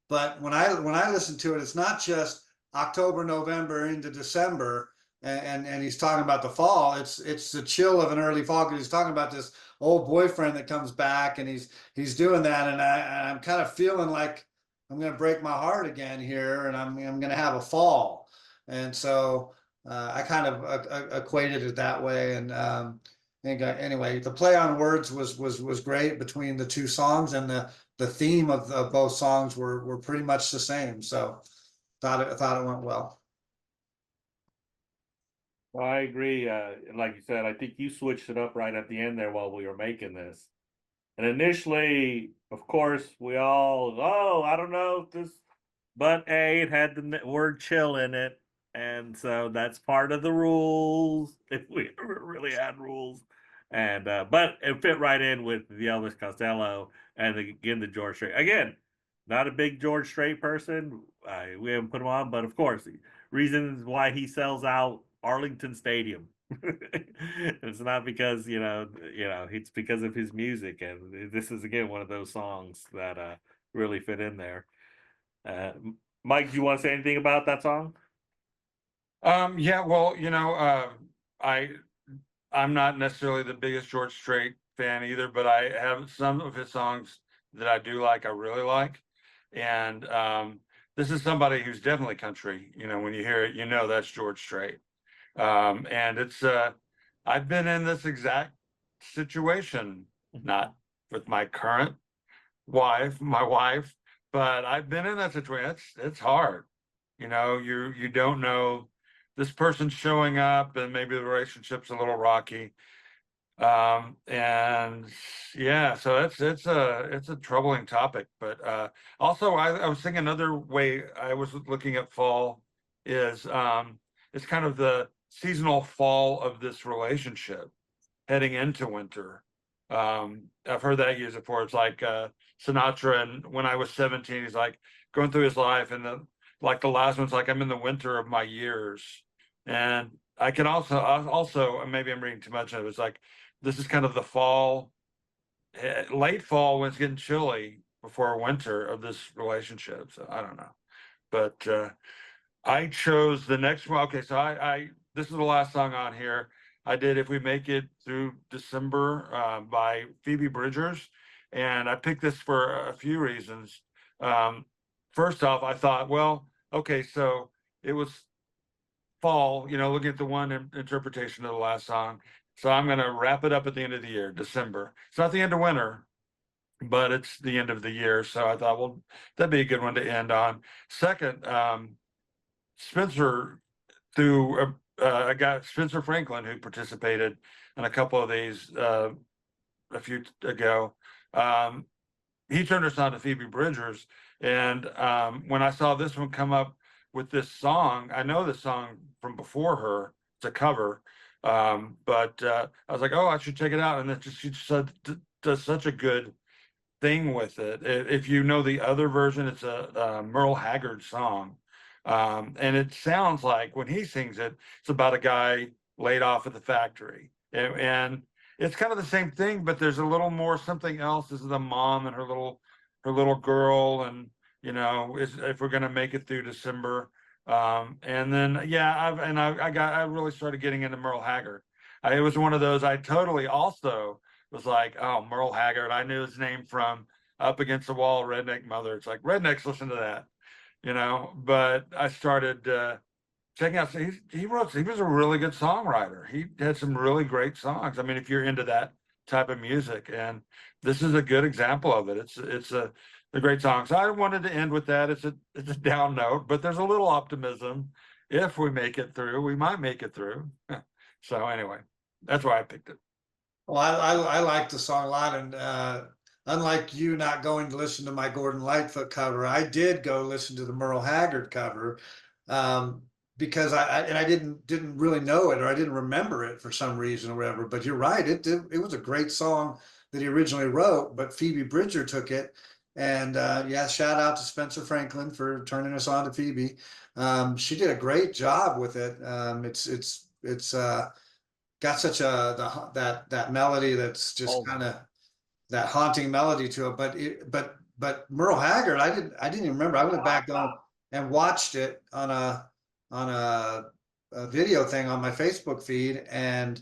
But when I listen to it, it's not just October, November into December, and he's talking about the fall. It's the chill of an early fall, because he's talking about this old boyfriend that comes back, and he's doing that, and I'm kind of feeling like I'm going to break my heart again here, and I'm going to have a fall. And so I kind of equated it that way. And anyway, the play on words was great between the two songs, and the theme of both songs were pretty much the same. So thought it went well. Well, I agree. Like you said, I think you switched it up right at the end there while we were making this. And initially, of course, I don't know if this, but it had the word chill in it. And so that's part of the rules, if we ever really had rules. And but it fit right in with the Elvis Costello and again the George Strait. Again, not a big George Strait person. We haven't put him on, but of course, reasons why he sells out Arlington Stadium. It's not because it's because of his music, and this is again one of those songs that really fit in there. Mike, do you want to say anything about that song? Yeah, well, I'm not necessarily the biggest George Strait fan either, but I have some of his songs that I do like, I really like. And this is somebody who's definitely country. When you hear it, that's George Strait. And it's I've been in this exact situation, not with my current my wife, but I've been in that situation. It's hard. You don't know, this person's showing up and maybe the relationship's a little rocky. And yeah, so it's a troubling topic, but also I was thinking another way I was looking at fall is it's kind of the seasonal fall of this relationship heading into winter. I've heard that used before. It's like Sinatra, and when I was 17, he's like going through his life, and the last one's like I'm in the winter of my years. And I can also, and maybe I'm reading too much of it, it's like this is kind of the fall, late fall when it's getting chilly before winter of this relationship. So I don't know, but I chose the next one. Okay, so I this is the last song on here. I did "If We Make It Through December" by Phoebe Bridgers, and I picked this for a few reasons. Um, First off, I thought, well, okay, so it was fall, looking at the one interpretation of the last song. So I'm going to wrap it up at the end of the year, December. It's not the end of winter, but it's the end of the year. So I thought, well, that'd be a good one to end on. Second, Spencer, through a guy, Spencer Franklin, who participated in a couple of these a few ago. He turned us on to Phoebe Bridgers, and when I saw this one come up with this song, I know the song from before her. It's a cover, but I was like, oh, I should check it out. And it just she said does such a good thing with it. If you know the other version, it's a Merle Haggard song. And it sounds like when he sings it, it's about a guy laid off at the factory. And it's kind of the same thing, but there's a little more something else. This is the mom and her little girl, and if we're gonna make it through December. And then yeah, I really started getting into Merle Haggard. It was one of those I totally also was like, oh, Merle Haggard. I knew his name from Up Against the Wall, Redneck Mother. It's like rednecks listen to that, But I started checking out. So he was a really good songwriter. He had some really great songs. I mean, if you're into that type of music, and this is a good example of it. It's a great song. So I wanted to end with that. It's a down note, but there's a little optimism. If we make it through, we might make it through. So anyway, that's why I picked it. Well, I like the song a lot, and unlike you not going to listen to my Gordon Lightfoot cover, I did go listen to the Merle Haggard cover, because I didn't really know it, or I didn't remember it for some reason or whatever. But you're right, it was a great song that he originally wrote, but Phoebe Bridger took it, and yeah, shout out to Spencer Franklin for turning us on to Phoebe. She did a great job with it. It's got such that melody that's just kind of that haunting melody to it. But Merle Haggard, I didn't even remember. I went back on and watched it on a video thing on my Facebook feed, and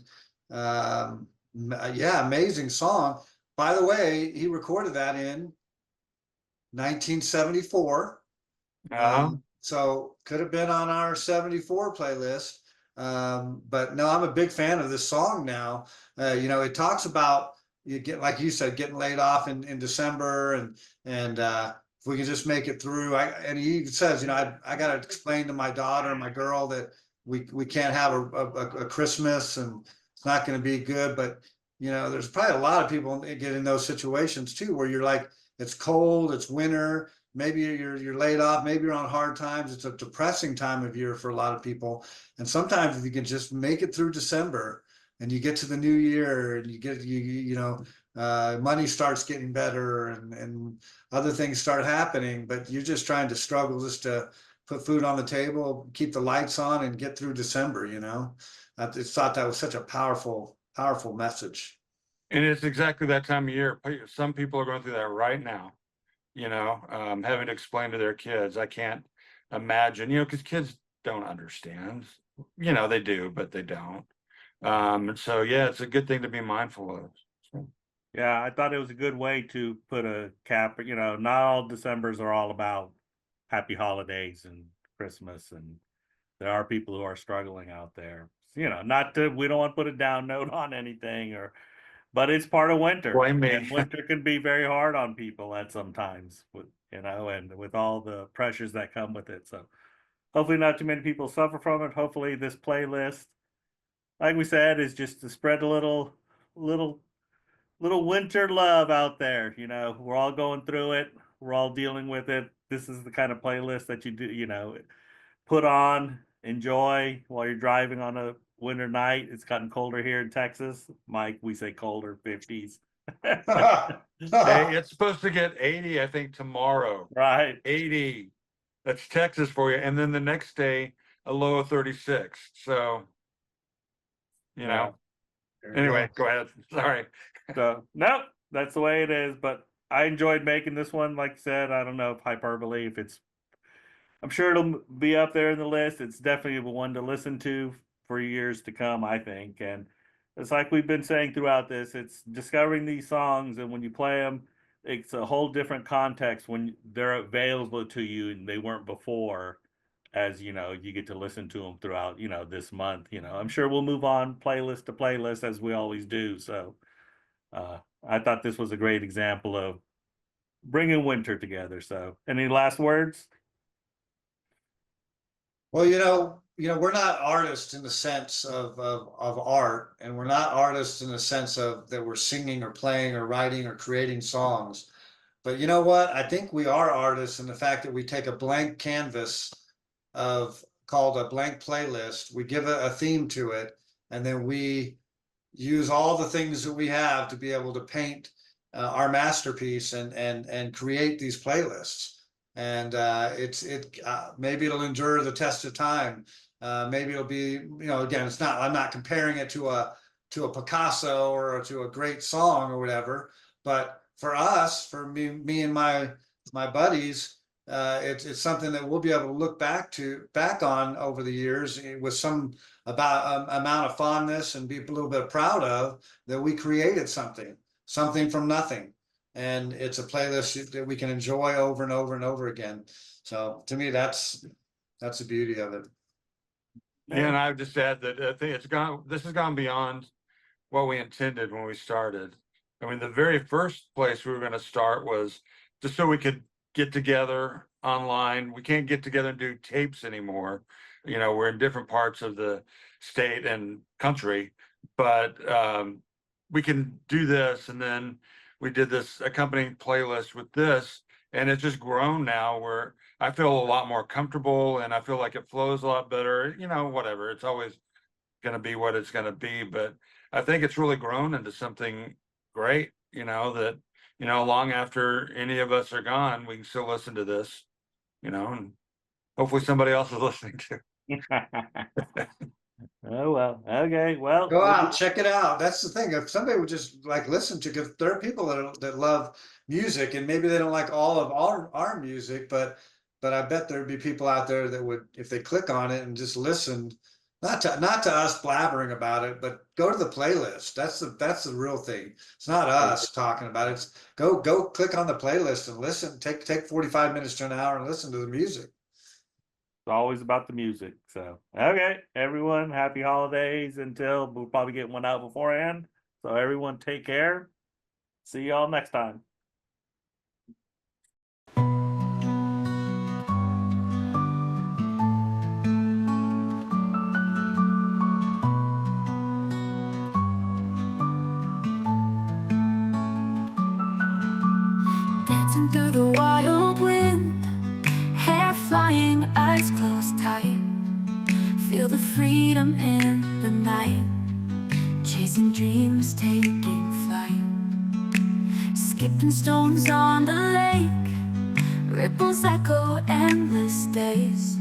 yeah, amazing song. By the way, he recorded that in 1974. So could have been on our 74 playlist. But no, I'm a big fan of this song now. It talks about you get, like you said, getting laid off in December, and if we can just make it through. And he says, I got to explain to my daughter, my girl, that we can't have a Christmas, and it's not going to be good. But there's probably a lot of people get in those situations too, where you're like, it's cold, it's winter. Maybe you're laid off, maybe you're on hard times. It's a depressing time of year for a lot of people. And sometimes if you can just make it through December, and you get to the new year, and you get money starts getting better, and other things start happening, but you're just trying to struggle just to put food on the table, keep the lights on, and get through December. I just thought that was such a powerful message. And it's exactly that time of year. Some people are going through that right now. Having to explain to their kids. I can't imagine, because kids don't understand. They do, but they don't. And so, yeah, it's a good thing to be mindful of. So. Yeah, I thought it was a good way to put a cap. Not all Decembers are all about happy holidays and Christmas, and there are people who are struggling out there. We don't want to put a down note on anything, but it's part of winter. Blame me. And winter can be very hard on people at sometimes, and with all the pressures that come with it. So hopefully not too many people suffer from it. Hopefully this playlist, like we said, is just to spread a little little winter love out there. You know, we're all going through it. We're all dealing with it. This is the kind of playlist that you do, you know, put on, enjoy while you're driving on a winter night. It's gotten colder here in Texas. Mike, we say colder, 50s. Hey, it's supposed to get 80, I think, tomorrow. Right. 80. That's Texas for you. And then the next day, a low of 36. So, you know, anyway, go ahead. Sorry. So, nope, that's the way it is. But I enjoyed making this one. Like I said, I don't know if hyperbole, if it's, I'm sure it'll be up there in the list. It's definitely one to listen to for years to come, I think. And it's like we've been saying throughout this, it's discovering these songs, and when you play them, it's a whole different context when they're available to you and they weren't before. As you know, you get to listen to them throughout, you know, this month. You know, I'm sure we'll move on playlist to playlist as we always do. So I thought this was a great example of bringing winter together. So, any last words? Well, we're not artists in the sense of art, and we're not artists in the sense of that we're singing or playing or writing or creating songs. But you know what? I think we are artists in the fact that we take a blank canvas called a blank playlist. We give a theme to it, and then we use all the things that we have to be able to paint our masterpiece and create these playlists. And maybe it'll endure the test of time. Maybe it'll be, again, I'm not comparing it to a Picasso or to a great song or whatever, but for us, for me and my buddies, it's something that we'll be able to look back on over the years with some amount of fondness and be a little bit proud of that we created something from nothing. And it's a playlist that we can enjoy over and over and over again. So to me, that's the beauty of it. Yeah, and I would just add that I think this has gone beyond what we intended when we started. I mean, the very first place we were going to start was just so we could get together online. We can't get together and do tapes anymore. You know, we're in different parts of the state and country, but we can do this. And then we did this accompanying playlist with this, and it's just grown now where I feel a lot more comfortable and I feel like it flows a lot better. You know, whatever. It's always going to be what it's going to be, but I think it's really grown into something great, that, long after any of us are gone, we can still listen to this, and hopefully somebody else is listening to. Oh, well, okay, well. Go out, check it out. That's the thing. If somebody would just like listen to, because there are people that love music, and maybe they don't like all of our music, but I bet there'd be people out there that would, if they click on it and just listen, not to us blabbering about it, but go to the playlist. That's the real thing. It's not us talking about it. It's go click on the playlist and listen. Take 45 minutes to an hour and listen to the music. It's always about the music. So, okay, everyone, happy holidays until we'll probably get one out beforehand. So, everyone, take care. See y'all next time. Dancing through the wild wind, hair flying, eyes closed tight. Feel the freedom in the night, chasing dreams, taking flight. Skipping stones on the lake, ripples echo endless days.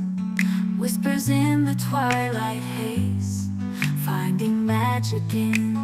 Whispers in the twilight haze, finding magic in